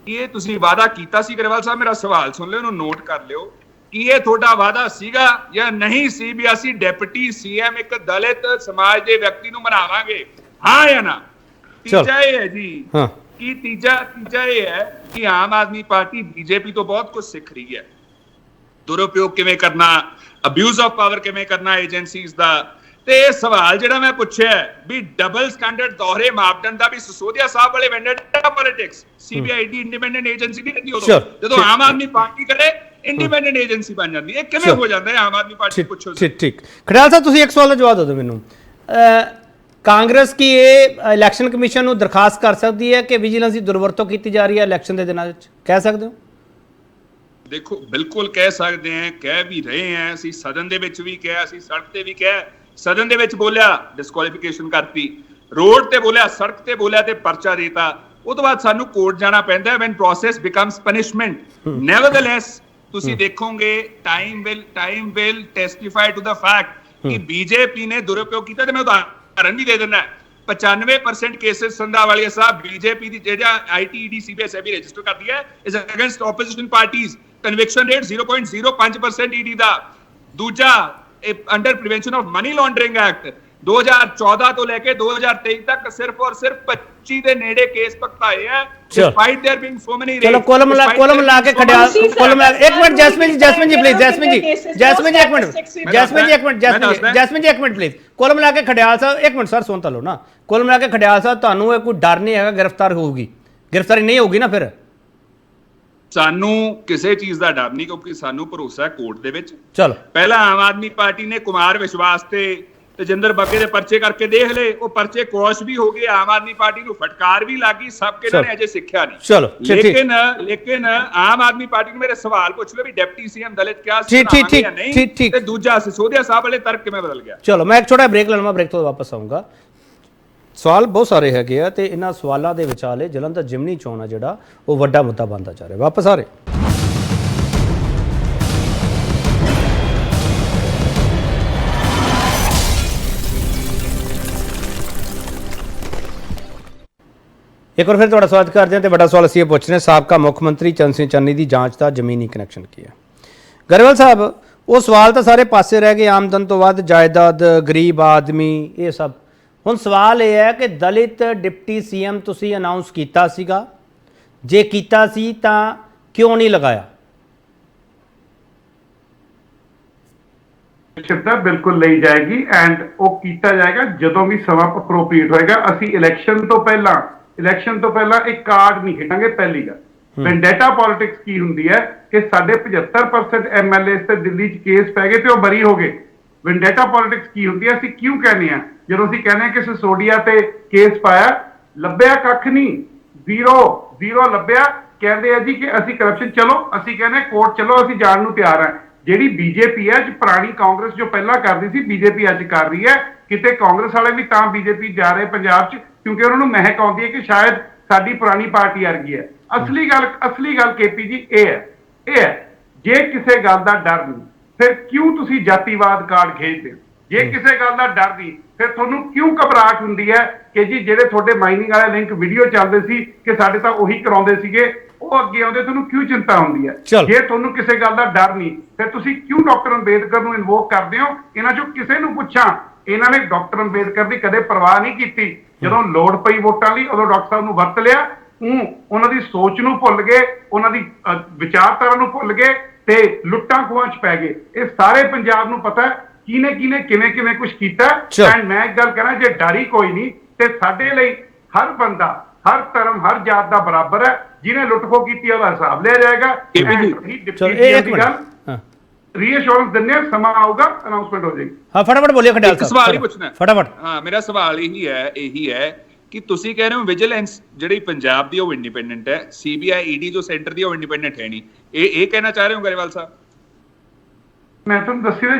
ਕਿ ਇਹ ਤੁਸੀਂ ਵਾਅਦਾ ਕੀਤਾ ਸੀ, ਗਰੇਵਾਲ ਸਾਹਿਬ ਮੇਰਾ ਸਵਾਲ ਸੁਣ ਲਿਓ, ਇਹਨੂੰ ਨੋਟ ਕਰ ਲਿਓ, ਕਿ ਇਹ ਤੁਹਾਡਾ ਵਾਅਦਾ ਸੀਗਾ ਜਾਂ ਨਹੀਂ ਸੀ ਵੀ ਅਸੀਂ ਡਿਪਟੀ ਸੀਐਮ ਇੱਕ ਦਲਿਤ ਸਮਾਜ ਦੇ ਵਿਅਕਤੀ ਨੂੰ ਬਣਾਵਾਂਗੇ, ਹਾਂ ਜਾਂ ਨਾ? ਤੀਜਾ ਇਹ ਹੈ ਜੀ ਕਿ ਤੀਜਾ ਇਹ ਹੈ ਕਿ ਆਮ ਆਦਮੀ ਪਾਰਟੀ ਬੀਜੇਪੀ ਤੋਂ ਬਹੁਤ ਕੁਝ ਸਿੱਖ ਰਹੀ ਹੈ, ਦੁਰਉਪਯੋਗ ਕਿਵੇਂ ਕਰਨਾ, ਅਬਿਊਜ਼ ਆਫ ਪਾਵਰ ਕਿਵੇਂ ਕਰਨਾ ਏਜੰਸੀਜ਼ ਦਾ। ਤੇ ਇਹ ਸਵਾਲ ਜਿਹੜਾ ਮੈਂ ਪੁੱਛਿਆ ਵੀ ਡਬਲ ਸਟੈਂਡਰਡ, ਦੋਹਰੇ ਮਾਪਦੰਡ ਦਾ ਵੀ ਸਿਸੋਦੀਆ ਸਾਹਿਬ ਵਾਲੇ ਵੈਂਡੇਟਾ ਪੋਲਿਟਿਕਸ, ਸੀਬੀਆਈ ਦੀ ਇੰਡੀਪੈਂਡੈਂਟ ਏਜੰਸੀ ਨਹੀਂ ਲੱਗੀ ਉਦੋਂ, ਜਦੋਂ ਆਮ ਆਦਮੀ ਪਾਰਟੀ ਕਰੇ ਇੰਡੀਪੈਂਡੈਂਟ ਏਜੰਸੀ ਬਣ ਜਾਂਦੀ ਹੈ। ਕਿਵੇਂ ਹੋ ਜਾਂਦਾ ਹੈ ਆਮ ਆਦਮੀ ਪਾਰਟੀ? ਪੁੱਛੋ। ਠੀਕ ਖੜਿਆਲ ਸਾਹਿਬ, ਤੁਸੀਂ ਇੱਕ ਸਵਾਲ ਦਾ ਜਵਾਬ ਦਿਓ ਮੈਨੂੰ। ਕਾਂਗਰਸ ਕੀ ਇਹ ਇਲੈਕਸ਼ਨ ਕਮਿਸ਼ਨ ਨੂੰ ਦਰਖਾਸਤ ਕਰ ਸਕਦੀ ਹੈ ਕਿ ਵਿਜੀਲੈਂਸ ਦੀ ਦੁਰਵਰਤੋਂ ਕੀਤੀ ਜਾ ਰਹੀ ਹੈ ਇਲੈਕਸ਼ਨ ਦੇ ਦਿਨਾਂ ਵਿੱਚ? ਕਹਿ ਸਕਦੇ ਹੋ? ਦੇਖੋ ਬਿਲਕੁਲ ਕਹਿ ਸਕਦੇ ਹਾਂ, ਕਹਿ ਵੀ ਰਹੇ ਹਾਂ, ਅਸੀਂ ਸਦਨ ਦੇ ਵਿੱਚ ਵੀ ਕਿਹਾ, ਅਸੀਂ ਸੜਕ ਤੇ ਵੀ ਕਿਹਾ। ਸਦਨ ਦੇ ਵਿੱਚ ਬੋਲਿਆ ਡਿਸਕੁਆਲੀਫਿਕੇਸ਼ਨ ਕਰਤੀ, ਰੋਡ ਤੇ ਬੋਲਿਆ, ਸੜਕ ਤੇ ਬੋਲਿਆ ਤੇ ਪਰਚਾ ਦੇਤਾ। ਉਹ ਤੋਂ ਬਾਅਦ ਸਾਨੂੰ ਕੋਰਟ ਜਾਣਾ ਪੈਂਦਾ when process becomes punishment। nevertheless ਤੁਸੀਂ ਦੇਖੋਗੇ time will testify to the fact ਕਿ ਬੀਜੇਪੀ ਨੇ ਦੁਰਉਪਯੋਗ ਕੀਤਾ। ਤੇ ਮੈਂ ਉਦਾਹਰਨ ਵੀ ਦੇ ਦਿੰਦਾ, 95% ਕੇਸਿਸ ਸੰਧਾਵਾਲੀਆ ਸਾਹਿਬ ਬੀਜੇਪੀ ਦੀ ਜਿਹੜਾ ITED CBSE ਵੀ ਰਜਿਸਟਰ ਕਰਦੀ ਹੈ is against opposition parties। Conviction rate 0.05% ED ਦਾ। ਦੂਜਾ under prevention of money laundering act 2014 ਤੋਂ ਲੈ ਕੇ 2023 ਤੱਕ ਸਿਰਫ ਔਰ ਸਿਰਫ 25 ਦੇ ਨੇੜੇ ਕੇਸ ਭੁਗਤਾਏ ਹੈ। despite there being so many ਚਲੋ ਕੋਲਮ ਲਾ ਕੇ ਖੜਿਆਲ, ਕੋਲਮ ਇੱਕ ਮਿੰਟ ਜੈਸਮਿਨ ਜੀ ਪਲੀਜ਼, ਜੈਸਮਿਨ ਜੀ ਇੱਕ ਮਿੰਟ ਪਲੀਜ਼। ਕੋਲਮ ਲਾ ਕੇ ਖੜਿਆਲ ਸਾਹਿਬ ਇੱਕ ਮਿੰਟ, ਸਰ ਸੁਣ ਤਾਂ ਲਓ ਨਾ। ਕੋਲਮ ਲਾ ਕੇ ਖੜਿਆਲ ਸਾਹਿਬ, ਤੁਹਾਨੂੰ ਇਹ ਕੋਈ ਡਰ ਨਹੀਂ ਹੈਗਾ ਗ੍ਰਿਫਤਾਰ ਹੋਊਗੀ? ਗ੍ਰਿਫਤਾਰੀ ਨਹੀਂ ਹੋਊਗੀ ਨਾ ਫਿਰ? ਸਾਨੂੰ ਕਿਸੇ ਚੀਜ਼ ਦਾ ਡਰ ਨਹੀਂ, ਕਿਉਂਕਿ ਸਾਨੂੰ ਭਰੋਸਾ ਹੈ ਕੋਰਟ ਦੇ ਵਿੱਚ। ਚਲੋ ਪਹਿਲਾਂ ਆਮ ਆਦਮੀ ਪਾਰਟੀ ਨੇ ਕੁਮਾਰ ਵਿਸ਼ਵਾਸ ਤੇ ਤੇਜਿੰਦਰ ਬੱਗੇ ਦੇ ਪਰਚੇ ਕਰਕੇ ਦੇਖ ਲਏ, ਉਹ ਪਰਚੇ ਕੁਐਸ਼ ਵੀ ਹੋ ਗਏ, ਆਮ ਆਦਮੀ ਪਾਰਟੀ ਨੂੰ ਫਟਕਾਰ ਵੀ ਲੱਗੀ, ਸਭ ਕਿਹਨਾਂ ਨੇ ਅਜੇ ਸਿੱਖਿਆ ਨਹੀਂ। ਚਲੋ ਲੇਕਿਨ ਆਮ ਆਦਮੀ ਪਾਰਟੀ ਨੂੰ ਮੇਰੇ ਸਵਾਲ ਪੁੱਛ ਲਓ ਵੀ ਡਿਪਟੀ ਸੀਐਮ ਦਲਿਤ ਕਿਆ ਸੀ ਜਾਂ ਨਹੀਂ, ਤੇ ਦੂਜਾ ਸਿਸੋਦੀਆ ਸਾਹਿਬ ਵਾਲੇ ਤਰਕ ਕਿਵੇਂ ਬਦਲ ਗਿਆ? ਚਲੋ ਮੈਂ ਇੱਕ ਛੋਟਾ ਬ੍ਰੇਕ ਲੈਣਾ, ਬ੍ਰੇਕ ਤੋਂ ਵਾਪਸ ਆਊਂਗਾ। ਸਵਾਲ ਬਹੁਤ ਸਾਰੇ ਹੈਗੇ ਆ ਤੇ ਇਹਨਾਂ ਸਵਾਲਾਂ ਦੇ ਵਿਚਾਲੇ ਜਲੰਧਰ ਜਿਮਨੀ ਚੋਣ ਆ ਜਿਹੜਾ ਉਹ ਵੱਡਾ ਮੁੱਦਾ ਬਣਦਾ ਜਾ ਰਿਹਾ। ਵਾਪਸ ਆ ਰਹੇ। ਇੱਕ ਵਾਰ ਫਿਰ ਤੁਹਾਡਾ ਸਵਾਗਤ ਕਰਦੇ ਹਾਂ ਤੇ ਵੱਡਾ ਸਵਾਲ ਅਸੀਂ ਇਹ ਪੁੱਛ ਰਹੇ ਹਾਂ, ਸਾਬਕਾ ਮੁੱਖ ਮੰਤਰੀ ਚੰਦ ਸਿੰਘ ਚੰਨੀ ਦੀ ਜਾਂਚ ਦਾ ਜ਼ਮੀਨੀ ਕਨੈਕਸ਼ਨ ਕੀ ਹੈ? ਗਰੇਵਾਲ ਸਾਹਿਬ, ਉਹ ਸਵਾਲ ਤਾਂ ਸਾਰੇ ਪਾਸੇ ਰਹਿ ਗਏ, ਆਮਦਨ ਤੋਂ ਵੱਧ ਜਾਇਦਾਦ, ਗਰੀਬ ਆਦਮੀ, ਇਹ ਸਭ। ਹੁਣ ਸਵਾਲ ਇਹ ਹੈ ਕਿ ਦਲਿਤ ਡਿਪਟੀ ਸੀਐਮ ਤੁਸੀਂ ਅਨਾਉਂਸ ਕੀਤਾ ਸੀਗਾ, ਜੇ ਕੀਤਾ ਸੀ ਤਾਂ ਕਿਉਂ ਨਹੀਂ ਲਗਾਇਆ? ਸ਼ਿਫਤਾ ਬਿਲਕੁਲ ਲਈ ਜਾਏਗੀ ਐਂਡ ਉਹ ਕੀਤਾ ਜਾਏਗਾ ਜਦੋਂ ਵੀ ਸਮਾਂ ਅਪਰੋਪਰੀਏਟ ਹੋਏਗਾ। ਅਸੀਂ ਇਲੈਕਸ਼ਨ ਤੋਂ ਪਹਿਲਾਂ ਇੱਕ ਕਾਰਡ ਨਹੀਂ ਖੇਡਾਂਗੇ। ਪਹਿਲੀ ਗੱਲ ਵੈਂਡੇਟਾ ਪੋਲਿਟਿਕਸ ਕੀ ਹੁੰਦੀ ਹੈ ਕਿ ਸਾਡੇ 75% MLAs ਤੇ ਦਿੱਲੀ 'ਚ ਕੇਸ ਪੈ ਗਏ ਤੇ ਉਹ ਬਰੀ ਹੋ ਗਏ। ਵੈਂਡੇਟਾ ਪੋਲਿਟਿਕਸ ਕੀ ਹੁੰਦੀ ਹੈ? ਅਸੀਂ ਕਿਉਂ ਕਹਿੰਦੇ ਆ, ਜਦੋਂ ਅਸੀਂ ਕਹਿੰਦੇ ਆ ਕਿ ਸਿਸੋਦੀਆ ਤੇ ਕੇਸ ਪਾਇਆ, ਲੱਭਿਆ ਕੱਖ ਨਹੀਂ, ਜ਼ੀਰੋ ਲੱਭਿਆ। ਕਹਿੰਦੇ ਆ ਜੀ ਕਿ ਅਸੀਂ ਕਰਪਸ਼ਨ, ਚਲੋ ਅਸੀਂ ਕਹਿੰਦੇ ਕੋਰਟ ਚਲੋ, ਅਸੀਂ ਜਾਣ ਨੂੰ ਤਿਆਰ ਹਾਂ। ਜਿਹੜੀ ਬੀਜੇਪੀ ਹੈ, ਪੁਰਾਣੀ ਕਾਂਗਰਸ ਜੋ ਪਹਿਲਾਂ ਕਰਦੀ ਸੀ, ਬੀਜੇਪੀ ਅੱਜ ਕਰ ਰਹੀ ਹੈ। ਕਿਤੇ ਕਾਂਗਰਸ ਵਾਲੇ ਵੀ ਤਾਂ ਬੀਜੇਪੀ ਜਾ ਰਹੇ ਪੰਜਾਬ 'ਚ ਕਿਉਂਕਿ ਉਹਨਾਂ ਨੂੰ ਮਹਿਕ ਆਉਂਦੀ ਹੈ ਕਿ ਸ਼ਾਇਦ ਸਾਡੀ ਪੁਰਾਣੀ ਪਾਰਟੀ ਵਰਗੀ ਹੈ। ਅਸਲੀ ਗੱਲ ਕੇਪੀ ਜੀ ਇਹ ਹੈ ਜੇ ਕਿਸੇ ਗੱਲ ਦਾ ਡਰ ਨਹੀਂ, ਫਿਰ ਕਿਉਂ ਤੁਸੀਂ ਜਾਤੀਵਾਦ ਕਾਰਡ ਖੇਡਦੇ ਹੋ? ਜੇ ਕਿਸੇ ਗੱਲ ਦਾ ਡਰ ਨਹੀਂ, ਫਿਰ ਤੁਹਾਨੂੰ ਕਿਉਂ ਘਬਰਾਹਟ ਹੁੰਦੀ ਹੈ ਕਿ ਜੀ ਜਿਹੜੇ ਤੁਹਾਡੇ ਮਾਈਨਿੰਗ ਵਾਲੇ ਲਿੰਕ ਵੀਡੀਓ ਚੱਲਦੇ ਸੀ ਕਿ ਸਾਡੇ ਤਾਂ ਉਹੀ ਕਰਾਉਂਦੇ ਸੀਗੇ, ਉਹ ਅੱਗੇ ਆਉਂਦੇ, ਤੁਹਾਨੂੰ ਕਿਉਂ ਚਿੰਤਾ ਹੁੰਦੀ ਹੈ? ਜੇ ਤੁਹਾਨੂੰ ਕਿਸੇ ਗੱਲ ਦਾ ਡਰ ਨਹੀਂ, ਫਿਰ ਤੁਸੀਂ ਕਿਉਂ ਡਾਕਟਰ ਅੰਬੇਦਕਰ ਨੂੰ ਇਨਵੋਕ ਕਰਦੇ ਹੋ? ਇਹਨਾਂ ਚੋਂ ਕਿਸੇ ਨੂੰ ਪੁੱਛਾਂ, ਇਹਨਾਂ ਨੇ ਡਾਕਟਰ ਅੰਬੇਦਕਰ ਦੀ ਕਦੇ ਪਰਵਾਹ ਨਹੀਂ ਕੀਤੀ। ਜਦੋਂ ਲੋੜ ਪਈ ਵੋਟਾਂ ਲਈ, ਉਦੋਂ ਡਾਕਟਰ ਸਾਹਿਬ ਨੂੰ ਵਰਤ ਲਿਆ। ਉਹਨਾਂ ਦੀ ਸੋਚ ਨੂੰ ਭੁੱਲ ਗਏ, ਉਹਨਾਂ ਦੀ ਵਿਚਾਰਧਾਰਾ ਨੂੰ ਭੁੱਲ ਗਏ ਤੇ ਲੁੱਟਾਂ ਖੋਹਾਂ 'ਚ ਪੈ ਗਏ। ਇਹ ਸਾਰੇ ਪੰਜਾਬ ਨੂੰ ਪਤਾ ਕਿਹਨੇ ਕਿਵੇਂ ਕੁਝ ਕੀਤਾ। ਐਂਡ ਮੈਂ ਇੱਕ ਗੱਲ ਕਹਿਣਾ, ਜੇ ਡਰ ਹੀ ਕੋਈ ਨਹੀਂ ਤੇ ਸਾਡੇ ਲਈ ਹਰ ਬੰਦਾ, ਹਰ ਧਰਮ, ਹਰ ਜਾਤ ਦਾ ਬਰਾਬਰ ਹੈ। ਜਿਹਨੇ ਲੁੱਟਖੋ ਕੀਤੀ ਉਹਦਾ ਹਿਸਾਬ ਲਿਆ ਜਾਏਗਾ। ਰੀਅਸ਼ੋਰੈਂਸ ਦਿੰਦੇ ਆ, ਸਮਾਂ ਆਊਗਾ, ਅਨਾਉਂਸਮੈਂਟ ਹੋ ਜਾਏਗੀ। ਹਾਂ, ਫਟਾਫਟ ਬੋਲਿਓ ਖਡਿਆਲ ਸਾਹਿਬ। ਸਵਾਲ ਹੀ ਪੁੱਛਣਾ ਫਟਾਫਟ। ਹਾਂ, ਮੇਰਾ ਸਵਾਲ ਇਹੀ ਹੈ ਕਿ ਤੁਸੀਂ ਕਹਿ ਰਹੇ ਹੋ ਵਿਜੀਲੈਂਸ ਜਿਹੜੀ ਪੰਜਾਬ ਦੀ ਉਹ ਇੰਡੀਪੈਂਡੈਂਟ ਹੈ, ਸੀਬੀਆਈ ਈਡੀ ਜੋ ਸੈਂਟਰ ਦੀ ਉਹ ਇੰਡੀਪੈਂਡੈਂਟ ਹੈ ਨਹੀਂ, ਇਹ ਕਹਿਣਾ ਚਾਹ ਰਹੇ ਹੋ ਗਰੇਵਾਲ ਸਾਹਿਬ? ਮੈਂ ਤੁਹਾਨੂੰ ਦੱਸੀ ਤਾਂ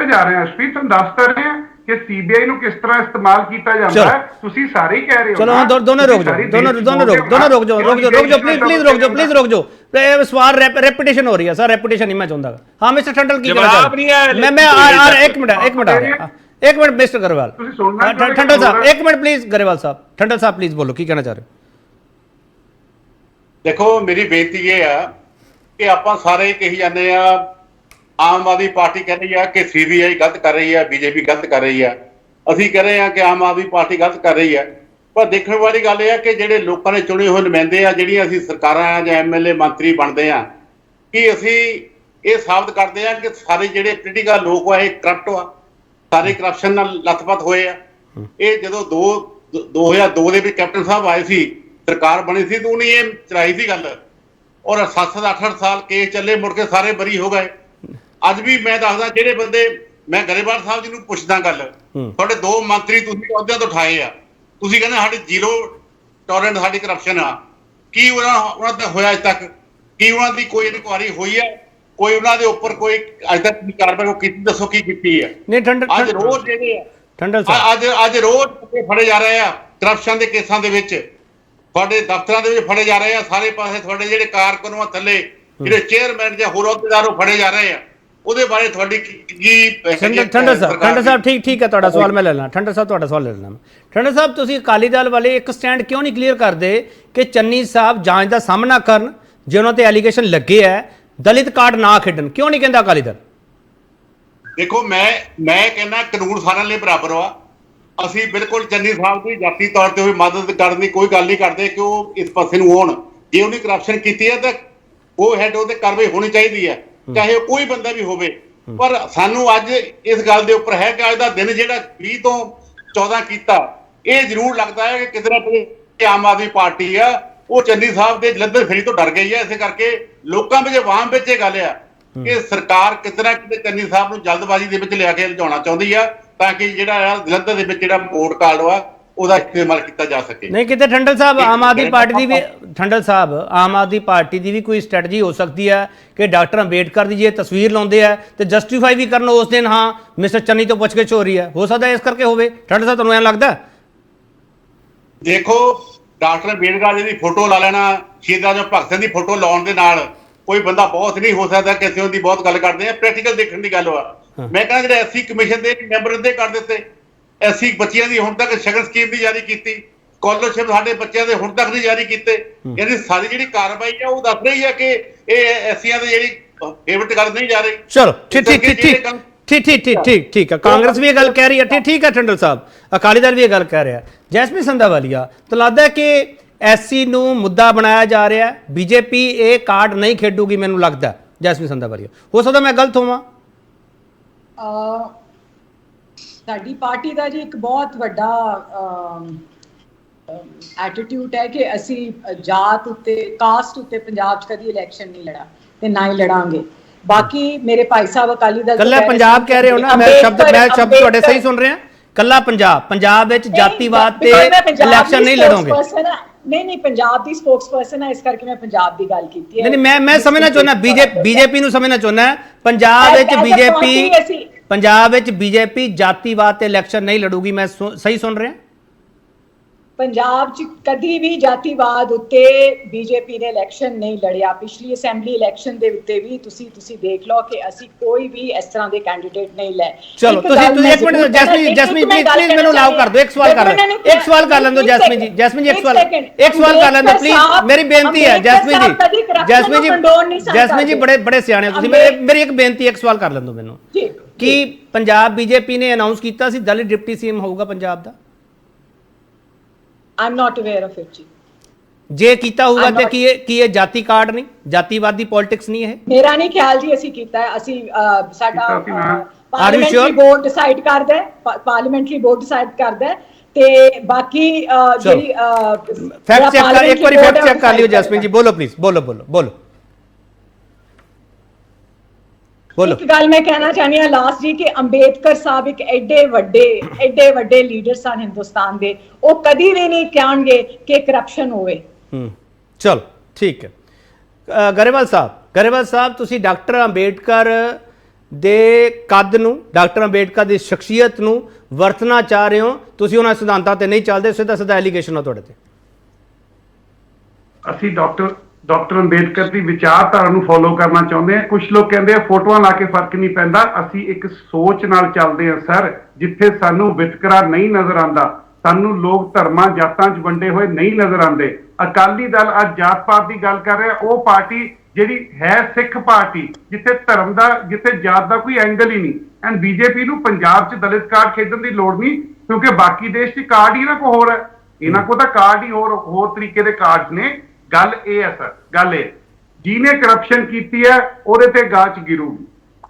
ਜਾ ਰਿਹਾ ਅਸ਼ਪ੍ਰੀਤ, ਤੁਹਾਨੂੰ ਦੱਸਦਾ ਰਿਹਾ ਕਿ ਸੀਬੀਆਈ ਨੂੰ ਕਿਸ ਤਰ੍ਹਾਂ ਇਸਤੇਮਾਲ ਕੀਤਾ ਜਾਂਦਾ ਹੈ। ਤੁਸੀਂ ਸਾਰੇ ਹੀ ਕਹਿ ਰਹੇ ਹੋ। ਚਲੋ ਹਾਂ, ਦੋਨੋਂ ਰੁਕ ਜਾਓ, ਪਲੀਜ਼ ਰੁਕ ਜਾਓ। ਇਹ ਸਵਾਲ ਰੈਪੀਟੇਸ਼ਨ ਹੋ ਰਹੀ ਹੈ ਸਰ, ਰੈਪੀਟੇਸ਼ਨ ਨਹੀਂ ਮੈਂ ਚਾਹੁੰਦਾ। ਹਾਂ ਮਿਸਟਰ ਟੰਡਲ, ਕੀ ਕਹਿਣਾ ਚਾਹ ਰਹੇ? ਮੈਂ ਇੱਕ ਮਿੰਟ ਮਿਸਟਰ ਗਰੇਵਾਲ, ਠੰਡਲ ਸਾਹਿਬ ਇੱਕ minute please. Grewal Sahib, Thandal Sahib please ਬੋਲੋ, ਕੀ ਕਹਿਣਾ ਚਾਹ ਰਹੇ ਹੋ? ਦੇਖੋ, ਮੇਰੀ ਬੇਨਤੀ ਇਹ ਆ ਕਿ ਆਪਾਂ ਸਾਰੇ ਹੀ ਕਹੀ ਜਾਂਦੇ ਆ, ਆਮ ਆਦਮੀ ਪਾਰਟੀ ਕਹਿ ਰਹੀ ਆ ਕਿ ਸੀਬੀਆਈ ਗਲਤ ਕਰ ਰਹੀ ਆ, ਬੀਜੇਪੀ ਗਲਤ ਕਰ ਰਹੀ ਆ। ਅਸੀਂ ਕਹਿ ਰਹੇ ਆ ਕਿ ਆਮ ਆਦਮੀ ਪਾਰਟੀ ਗਲਤ ਕਰ ਰਹੀ ਆ। ਪਰ ਦੇਖਣ ਵਾਲੀ ਗੱਲ ਇਹ ਆ ਕਿ ਜਿਹੜੇ ਲੋਕਾਂ ਨੇ ਚੁਣੇ ਹੋਏ ਨੁਮਾਇੰਦੇ ਆ, ਜਿਹੜੀਆਂ ਅਸੀਂ ਸਰਕਾਰਾਂ ਜਾਂ ਐਮਐਲਏ ਮੰਤਰੀ ਬਣਦੇ ਆ, ਕਿ ਅਸੀਂ ਇਹ ਸਾਬਤ ਕਰਦੇ ਆ ਕਿ ਸਾਰੇ ਜਿਹੜੇ ਪੋਲੀਟੀਕਲ ਲੋਕ ਆ ਇਹ ਕਰਪਟ ਆ, ਸਾਰੇ ਕਰਪਸ਼ਨ ਨਾਲ ਲੱਥਪੱਥ ਹੋਏ ਆ। ਇਹ ਜਦੋਂ 2002 ਦੇ ਵਿੱਚ ਕੈਪਟਨ ਸਾਹਿਬ ਆਏ ਸੀ, ਸਰਕਾਰ ਬਣੀ ਸੀ, ਤਾਂ ਉਹਨੇ ਇਹ ਚਲਾਈ ਸੀ ਗੱਲ, ਔਰ 7-8 ਸਾਲ ਕੇਸ ਚੱਲੇ, ਮੁੜ ਕੇ ਸਾਰੇ ਬਰੀ ਹੋ ਗਏ। ਅੱਜ ਵੀ ਮੈਂ ਦੱਸਦਾ, ਜਿਹੜੇ ਬੰਦੇ, ਮੈਂ ਗਰੇਵਾਲ ਸਾਹਿਬ ਜੀ ਨੂੰ ਪੁੱਛਦਾ ਗੱਲ, ਤੁਹਾਡੇ 2 ਮੰਤਰੀ ਤੁਸੀਂ ਅਹੁਦਿਆਂ ਤੋਂ ਉਠਾਏ ਆ, ਤੁਸੀਂ ਕਹਿੰਦੇ ਸਾਡੀ ਜ਼ੀਰੋ ਟੋਲਰੈਂਸ, ਸਾਡੀ ਕਰਪਸ਼ਨ ਆ। ਕੀ ਉਹਨਾਂ ਦਾ ਹੋਇਆ ਅੱਜ ਤੱਕ? ਕੀ ਉਹਨਾਂ ਦੀ ਕੋਈ ਇਨਕੁਆਇਰੀ ਹੋਈ ਹੈ? ਕੋਈ ਉਹਨਾਂ ਦੇ ਉੱਪਰ ਕੋਈ ਅੱਜ ਤੱਕ ਕਾਰਵਾਈ ਕੀਤੀ? ਦੱਸੋ ਕੀ ਕੀਤੀ ਹੈ? ਅੱਜ ਰੋਜ਼ ਜਿਹੜੇ ਆ, ਅੱਜ ਰੋਜ਼ ਫੜੇ ਜਾ ਰਹੇ ਆ ਕਰਪਸ਼ਨ ਦੇ ਕੇਸਾਂ ਦੇ ਵਿੱਚ, ਤੁਹਾਡੇ ਦਫ਼ਤਰਾਂ ਦੇ ਵਿੱਚ ਫੜੇ ਜਾ ਰਹੇ ਆ, ਸਾਰੇ ਪਾਸੇ ਤੁਹਾਡੇ ਜਿਹੜੇ ਕਾਰਕੁਨ ਆ ਥੱਲੇ, ਜਿਹੜੇ ਚੇਅਰਮੈਨ ਜਾਂ ਹੋਰ ਅਹੁਦੇਦਾਰ ਉਹ ਫੜੇ ਜਾ ਰਹੇ ਆ। ਉਹਦੇ ਬਾਰੇ ਤੁਹਾਡੀ ਕੀ? ਠੰਡਲ ਸਾਹਿਬ ਠੀਕ ਹੈ, ਤੁਹਾਡਾ ਸਵਾਲ ਮੈਂ ਲੈ ਲੈਣਾ। ਠੰਡਲ ਸਾਹਿਬ, ਤੁਹਾਡਾ ਸਵਾਲ ਲੈ ਲੈਣਾ। ਠੰਡਲ ਸਾਹਿਬ, ਤੁਸੀਂ ਅਕਾਲੀ ਦਲ ਵਾਲੇ ਇੱਕ ਸਟੈਂਡ ਕਿਉਂ ਨਹੀਂ ਕਲੀਅਰ ਕਰਦੇ ਕਿ ਚੰਨੀ ਸਾਹਿਬ ਜਾਂਚ ਦਾ ਸਾਹਮਣਾ ਕਰਨ, ਜੇ ਉਹਨਾਂ ਤੇ ਐਲੀਗੇਸ਼ਨ ਲੱਗੇ ਹੈ, ਦਲਿਤ ਕਾਰਡ ਨਾ ਖੇਡਣ? ਕਿਉਂ ਨਹੀਂ ਕਹਿੰਦਾ ਅਕਾਲੀ ਦਲ? ਦੇਖੋ, ਮੈਂ ਕਹਿੰਦਾ ਕਾਨੂੰਨ ਸਾਰਿਆਂ ਲਈ ਬਰਾਬਰ ਆ। ਅਸੀਂ ਬਿਲਕੁਲ ਚੰਨੀ ਸਾਹਿਬ ਦੀ ਜਾਤੀ ਤੌਰ ਤੇ ਵੀ ਮਦਦ ਕਰਨ ਦੀ ਕੋਈ ਗੱਲ ਨਹੀਂ ਕਰਦੇ ਕਿ ਉਹ ਇਸ ਪਾਸੇ ਨੂੰ ਹੋਣ। ਜੇ ਉਹਨੇ ਕਰਪਸ਼ਨ ਕੀਤੀ ਹੈ ਤਾਂ ਉਹ ਹੈਡ ਉਹਦੇ ਕਾਰਵਾਈ ਹੋਣੀ ਚਾਹੀਦੀ ਹੈ, ਚਾਹੇ ਉਹ ਕੋਈ ਬੰਦਾ ਵੀ ਹੋਵੇ। ਪਰ ਸਾਨੂੰ ਅੱਜ ਇਸ ਗੱਲ ਦੇ ਉੱਪਰ ਹੈ ਕਿ ਅੱਜ ਦਾ ਦਿਨ ਜਿਹੜਾ 20 ਤੋਂ 14 ਕੀਤਾ, ਇਹ ਜ਼ਰੂਰ ਲੱਗਦਾ ਹੈ ਕਿ ਕਿਤੇ ਨਾ ਕਿਤੇ ਆਮ ਆਦਮੀ ਪਾਰਟੀ ਆ ਉਹ ਚੰਨੀ ਸਾਹਿਬ ਦੇ ਜਲੰਧਰ ਫੇਰੀ ਤੋਂ ਡਰ ਗਈ ਹੈ। ਇਸੇ ਕਰਕੇ ਲੋਕਾਂ ਵਿੱਚ, ਆਵਾਮ ਵਿੱਚ ਇਹ ਗੱਲ ਆ ਕਿ ਸਰਕਾਰ ਕਿਤੇ ਨਾ ਕਿਤੇ ਚੰਨੀ ਸਾਹਿਬ ਨੂੰ ਜਲਦਬਾਜ਼ੀ ਦੇ ਵਿੱਚ ਲਿਆ ਕੇ ਲਿਜਾਉਣਾ ਚਾਹੁੰਦੀ ਆ, ਤਾਂ ਕਿ ਜਿਹੜਾ ਜਲੰਧਰ ਦੇ ਵਿੱਚ ਜਿਹੜਾ ਵੋਟ ਕਾਰਡ ਆ ਉਹਦਾ ਇਸਤੇਮਾਲ ਕੀਤਾ ਜਾ ਸਕੇ। ਨਹੀਂ, ਕਿਤੇ ਠੰਡਲ ਸਾਹਿਬ, ਆਮ ਆਦਮੀ ਪਾਰਟੀ ਦੀ ਵੀ, ਠੰਡਲ ਸਾਹਿਬ, ਆਮ ਆਦਮੀ ਪਾਰਟੀ ਦੀ ਵੀ ਕੋਈ ਸਟ੍ਰੈਟਜੀ ਹੋ ਸਕਦੀ ਹੈ ਕਿ ਡਾਕਟਰ ਅੰਬੇਡਕਰ ਦੀ ਜੇ ਤਸਵੀਰ ਲਾਉਂਦੇ ਆ ਤੇ ਜਸਟੀਫਾਈ ਵੀ ਕਰਨ ਉਸ ਦਿਨ, ਹਾਂ ਮਿਸਟਰ ਚੰਨੀ ਤੋਂ ਪੁੱਛਗਿੱਛ ਹੋ ਰਹੀ ਹੈ, ਹੋ ਸਕਦਾ ਇਸ ਕਰਕੇ ਹੋਵੇ? ਠੰਡਲ ਸਾਹਿਬ, ਤੁਹਾਨੂੰ ਐਂ ਲੱਗਦਾ? ਦੇਖੋ, ਡਾਕਟਰ ਅੰਬੇਡਕਰ ਜੀ ਦੀ ਫੋਟੋ ਲਾ ਲੈਣਾ, ਸ਼ਹੀਦ ਆਜਮ ਭਗਤ ਸਿੰਘ ਦੀ ਫੋਟੋ ਲਾਉਣ ਦੇ ਨਾਲ ਕੋਈ ਬੰਦਾ ਬਹੁਤ ਨਹੀਂ ਹੋ ਸਕਦਾ ਕਿ ਅਸੀਂ ਉਹਦੀ ਬਹੁਤ ਗੱਲ ਕਰਦੇ ਆ। ਪ੍ਰੈਕਟੀਕਲ ਦੇਖਣ ਦੀ ਗੱਲ ਵਾ। ਮੈਂ ਕਹਿੰਦਾ ਜਿਹੜੇ ਐਸਸੀ ਕਮਿਸ਼ਨ ਦੇ ਮੈਂਬਰ ਦੇ ਕਰ ਦਿੱਤੇ, ਐਸਸੀ ਬੱਚਿਆਂ ਦੀ ਹੁਣ ਤੱਕ ਸ਼ਗਨ ਸਕੀਮ ਦੀ ਜਾਰੀ ਕੀਤੀ, ਸਕਾਲਰਸ਼ਿਪ ਸਾਡੇ ਬੱਚਿਆਂ ਦੇ ਹੁਣ ਤੱਕ ਨਹੀਂ ਜਾਰੀ ਕੀਤੇ। ਇਹਦੀ ਸਾਰੀ ਜਿਹੜੀ ਕਾਰਵਾਈ ਆ ਉਹ ਦੱਸ ਰਹੀ ਹੈ ਕਿ ਇਹ ਐਸੀਆਂ ਦੀ ਜਿਹੜੀ ਫੇਵਰਟ ਗੱਲ ਨਹੀਂ ਜਾ ਰਹੀ। ਚਲੋ ਠੀਕ ਹੈ, ਕਾਂਗਰਸ ਵੀ ਇਹ ਗੱਲ ਕਹਿ ਰਹੀ ਹੈ, ਠੀਕ ਹੈ ਠੰਡਲ ਸਾਹਿਬ, ਅਕਾਲੀ ਦਲ ਵੀ ਇਹ ਗੱਲ ਕਹਿ ਰਿਹਾ। ਜੈਸਮੀਨ ਸੰਧਾਵਾਲੀਆ, ਤਾਂ ਲੱਗਦਾ ਕਿ ਐਸਸੀ ਨੂੰ ਮੁੱਦਾ ਬਣਾਇਆ ਜਾ ਰਿਹਾ, ਬੀਜੇਪੀ ਇਹ ਕਾਰਡ ਨਹੀਂ ਖੇਡੂਗੀ ਮੈਨੂੰ ਲੱਗਦਾ। ਜੈਸਮੀਨ ਸੰਧਾਵਾਲੀਆ, ਹੋ ਸਕਦਾ ਮੈਂ ਗਲਤ ਹੋਵਾਂ? ਸਾਡੀ ਪਾਰਟੀ ਦਾ ਜੀ ਇੱਕ ਬਹੁਤ ਵੱਡਾ ਐਟੀਟਿਊਡ ਹੈ ਕਿ ਅਸੀਂ ਜਾਤ ਉੱਤੇ, ਕਾਸਟ ਉੱਤੇ ਪੰਜਾਬ 'ਚ ਕਦੀ ਇਲੈਕਸ਼ਨ ਨਹੀਂ ਲੜਾ ਤੇ ਨਾ ਹੀ ਲੜਾਂਗੇ। ਬਾਕੀ ਮੇਰੇ ਭਾਈ ਸਾਹਿਬ ਅਕਾਲੀ ਦਲ ਕੱਲਾ ਪੰਜਾਬ ਕਹਿ ਰਹੇ ਹੋ ਨਾ? ਮੈਂ ਸ਼ਬਦ ਤੁਹਾਡੇ ਸਹੀ ਸੁਣ ਰਿਹਾ? ਕੱਲਾ ਪੰਜਾਬ ਵਿੱਚ ਜਾਤੀਵਾਦ ਤੇ ਇਲੈਕਸ਼ਨ ਨਹੀਂ ਲੜੋਗੇ? ਨਹੀਂ, ਪੰਜਾਬ ਦੀ ਸਪੋਕਸਪਰਸਨ ਹੈ, ਇਸ ਕਰਕੇ ਮੈਂ ਪੰਜਾਬ ਦੀ ਗੱਲ ਕੀਤੀ ਹੈ। ਨਹੀਂ, ਮੈਂ ਸਮਝਣਾ ਚਾਹੁੰਦਾ, ਬੀਜੇਪੀ ਨੂੰ ਸਮਝਣਾ ਚਾਹੁੰਦਾ, ਪੰਜਾਬ ਵਿੱਚ ਬੀਜੇਪੀ ਜਾਤੀਵਾਦ ਤੇ ਇਲੈਕਸ਼ਨ ਨਹੀਂ ਲੜੂਗੀ। ਮੈਂ ਸਹੀ ਸੁਣ ਰਿਹਾ? ਪੰਜਾਬ 'ਚ ਕਦੀ ਵੀ ਜਾਤੀਵਾਦ ਉੱਤੇ ਬੀਜੇਪੀ ਨੇ ਇਲੈਕਸ਼ਨ ਨਹੀਂ ਲੜਿਆ। ਪਿਛਲੀ ਅਸੈਂਬਲੀ ਇਲੈਕਸ਼ਨ ਦੇ ਉੱਤੇ ਵੀ ਤੁਸੀਂ ਦੇਖ ਲਓ ਕਿ ਅਸੀਂ ਕੋਈ ਵੀ ਇਸ ਤਰ੍ਹਾਂ ਦੇ ਕੈਂਡੀਡੇਟ ਨਹੀਂ ਲੈ। ਚਲੋ ਤੁਸੀਂ ਇੱਕ ਮਿੰਟ ਜੈਸਮੀਨ ਪਲੀਜ਼ ਮੈਨੂੰ ਅਲਾਉ ਕਰ ਦਿਓ, ਇੱਕ ਸਵਾਲ ਕਰ ਲੈਣ ਦਿਓ ਜੈਸਮੀਨ ਜੀ ਇੱਕ ਸਵਾਲ ਕਰ ਲੈਣ ਦਿਓ ਪਲੀਜ਼, ਮੇਰੀ ਬੇਨਤੀ ਹੈ ਜੈਸਮੀਨ ਜੀ ਬੜੇ ਸਿਆਣੇ ਹੋ ਤੁਸੀਂ, ਮੇਰੀ ਇੱਕ ਬੇਨਤੀ, ਇੱਕ ਸਵਾਲ ਕਰ ਲੈਣ ਦਿਓ ਮੈਨੂੰ ਕਿ ਪੰਜਾਬ ਬੀਜੇਪੀ ਨੇ ਅਨਾਉਂਸ ਕੀਤਾ ਸੀ ਦਲਿਤ ਡਿਪਟੀ ਸੀਐਮ ਹੋਊਗਾ ਪੰਜਾਬ ਦਾ? I'm not aware of it ਜੀ। ਜੇ ਕੀਤਾ ਹੋਊਗਾ ਤੇ ਕੀ ਇਹ ਜਾਤੀ ਕਾਰਡ ਨਹੀਂ, ਜਾਤੀਵਾਦੀ ਪੋਲਿਟਿਕਸ ਨਹੀਂ ਹੈ? ਮੇਰਾ ਨਹੀਂ ਖਿਆਲ ਜੀ ਅਸੀਂ ਕੀਤਾ ਹੈ। ਅਸੀਂ ਸਾਡਾ ਪਾਰਲੀਮੈਂਟਰੀ ਬੋਰਡ ਡਿਸਾਈਡ ਕਰਦਾ ਹੈ, ਪਾਰਲੀਮੈਂਟਰੀ ਬੋਰਡ ਡਿਸਾਈਡ ਕਰਦਾ ਹੈ ਤੇ ਬਾਕੀ ਜਿਹੜੀ ਫੈਕਟ ਚੈੱਕ ਕਰ, ਇੱਕ ਵਾਰੀ ਫੈਕਟ ਚੈੱਕ ਕਰ ਲਿਓ ਜੈਸਮੀਨ ਜੀ, ਬੋਲੋ ਪਲੀਜ਼, ਬੋਲੋ। ਇੱਕ ਗੱਲ ਮੈਂ ਕਹਿਣਾ ਚਾਹਨੀ ਹਾਂ ਲਾਸਟ ਜੀ ਕਿ ਅੰਬੇਦਕਰ ਸਾਹਿਬ ਇੱਕ ਐਡੇ ਵੱਡੇ ਲੀਡਰ ਸਨ ਹਿੰਦੁਸਤਾਨ ਦੇ, ਉਹ ਕਦੀ ਵੀ ਨਹੀਂ ਕਹਿਣਗੇ ਕਿ ਕਰਪਸ਼ਨ ਹੋਵੇ। ਚਲੋ ਠੀਕ ਹੈ। ਗਰੇਵਾਲ ਸਾਹਿਬ ਤੁਸੀਂ ਡਾਕਟਰ ਅੰਬੇਡਕਰ ਦੇ ਕੱਦ ਨੂੰ, ਡਾਕਟਰ ਅੰਬੇਡਕਰ ਦੀ ਸ਼ਖਸੀਅਤ ਨੂੰ ਵਰਤਣਾ ਚਾਹ ਰਹੇ ਹੋ, ਤੁਸੀਂ ਉਹਨਾਂ ਸਿਧਾਂਤਾਂ ਤੇ ਨਹੀਂ ਚੱਲਦੇ, ਸਿੱਧਾ ਐਲੀਗੇਸ਼ਨ ਆ ਤੁਹਾਡੇ ਤੇ। ਅਸੀਂ ਡਾਕਟਰ ਅੰਬੇਡਕਰ ਦੀ ਵਿਚਾਰਧਾਰਾ ਨੂੰ ਫੋਲੋ ਕਰਨਾ ਚਾਹੁੰਦੇ ਹਾਂ। ਕੁਝ ਲੋਕ ਕਹਿੰਦੇ ਆ ਫੋਟੋਆਂ ਲਾ ਕੇ ਫਰਕ ਨਹੀਂ ਪੈਂਦਾ, ਅਸੀਂ ਇੱਕ ਸੋਚ ਨਾਲ ਚੱਲਦੇ ਹਾਂ ਸਰ। ਜਿੱਥੇ ਸਾਨੂੰ ਵਿਤਕਰਾ ਨਹੀਂ ਨਜ਼ਰ ਆਉਂਦਾ, ਸਾਨੂੰ ਲੋਕ ਧਰਮਾਂ ਜਾਤਾਂ 'ਚ ਵੰਡੇ ਹੋਏ ਨਹੀਂ ਨਜ਼ਰ ਆਉਂਦੇ। ਅਕਾਲੀ ਦਲ ਅੱਜ ਜਾਤ ਪਾਤ ਦੀ ਗੱਲ ਕਰ ਰਿਹਾ, ਉਹ ਪਾਰਟੀ ਜਿਹੜੀ ਹੈ ਸਿੱਖ ਪਾਰਟੀ, ਜਿੱਥੇ ਧਰਮ ਦਾ, ਜਿੱਥੇ ਜਾਤ ਦਾ ਕੋਈ ਐਂਗਲ ਹੀ ਨਹੀਂ। ਐਂਡ ਬੀਜੇਪੀ ਨੂੰ ਪੰਜਾਬ 'ਚ ਦਲਿਤ ਕਾਰਡ ਖੇਡਣ ਦੀ ਲੋੜ ਨਹੀਂ, ਕਿਉਂਕਿ ਬਾਕੀ ਦੇਸ਼ 'ਚ ਕਾਰਡ ਹੀ ਇਹਨਾਂ ਕੋਲ ਹੋਰ ਹੈ, ਇਹਨਾਂ ਕੋਲ ਤਾਂ ਕਾਰਡ ਹੀ ਹੋਰ ਤਰੀਕੇ ਦੇ ਕਾਰਡ ਨੇ। ਗੱਲ ਇਹ ਹੈ ਸਰ, ਗੱਲ ਇਹ ਜਿਹਨੇ ਕਰਪਸ਼ਨ ਕੀਤੀ ਹੈ ਉਹਦੇ ਤੇ ਗਾਚ ਗਿਰੂਗੀ,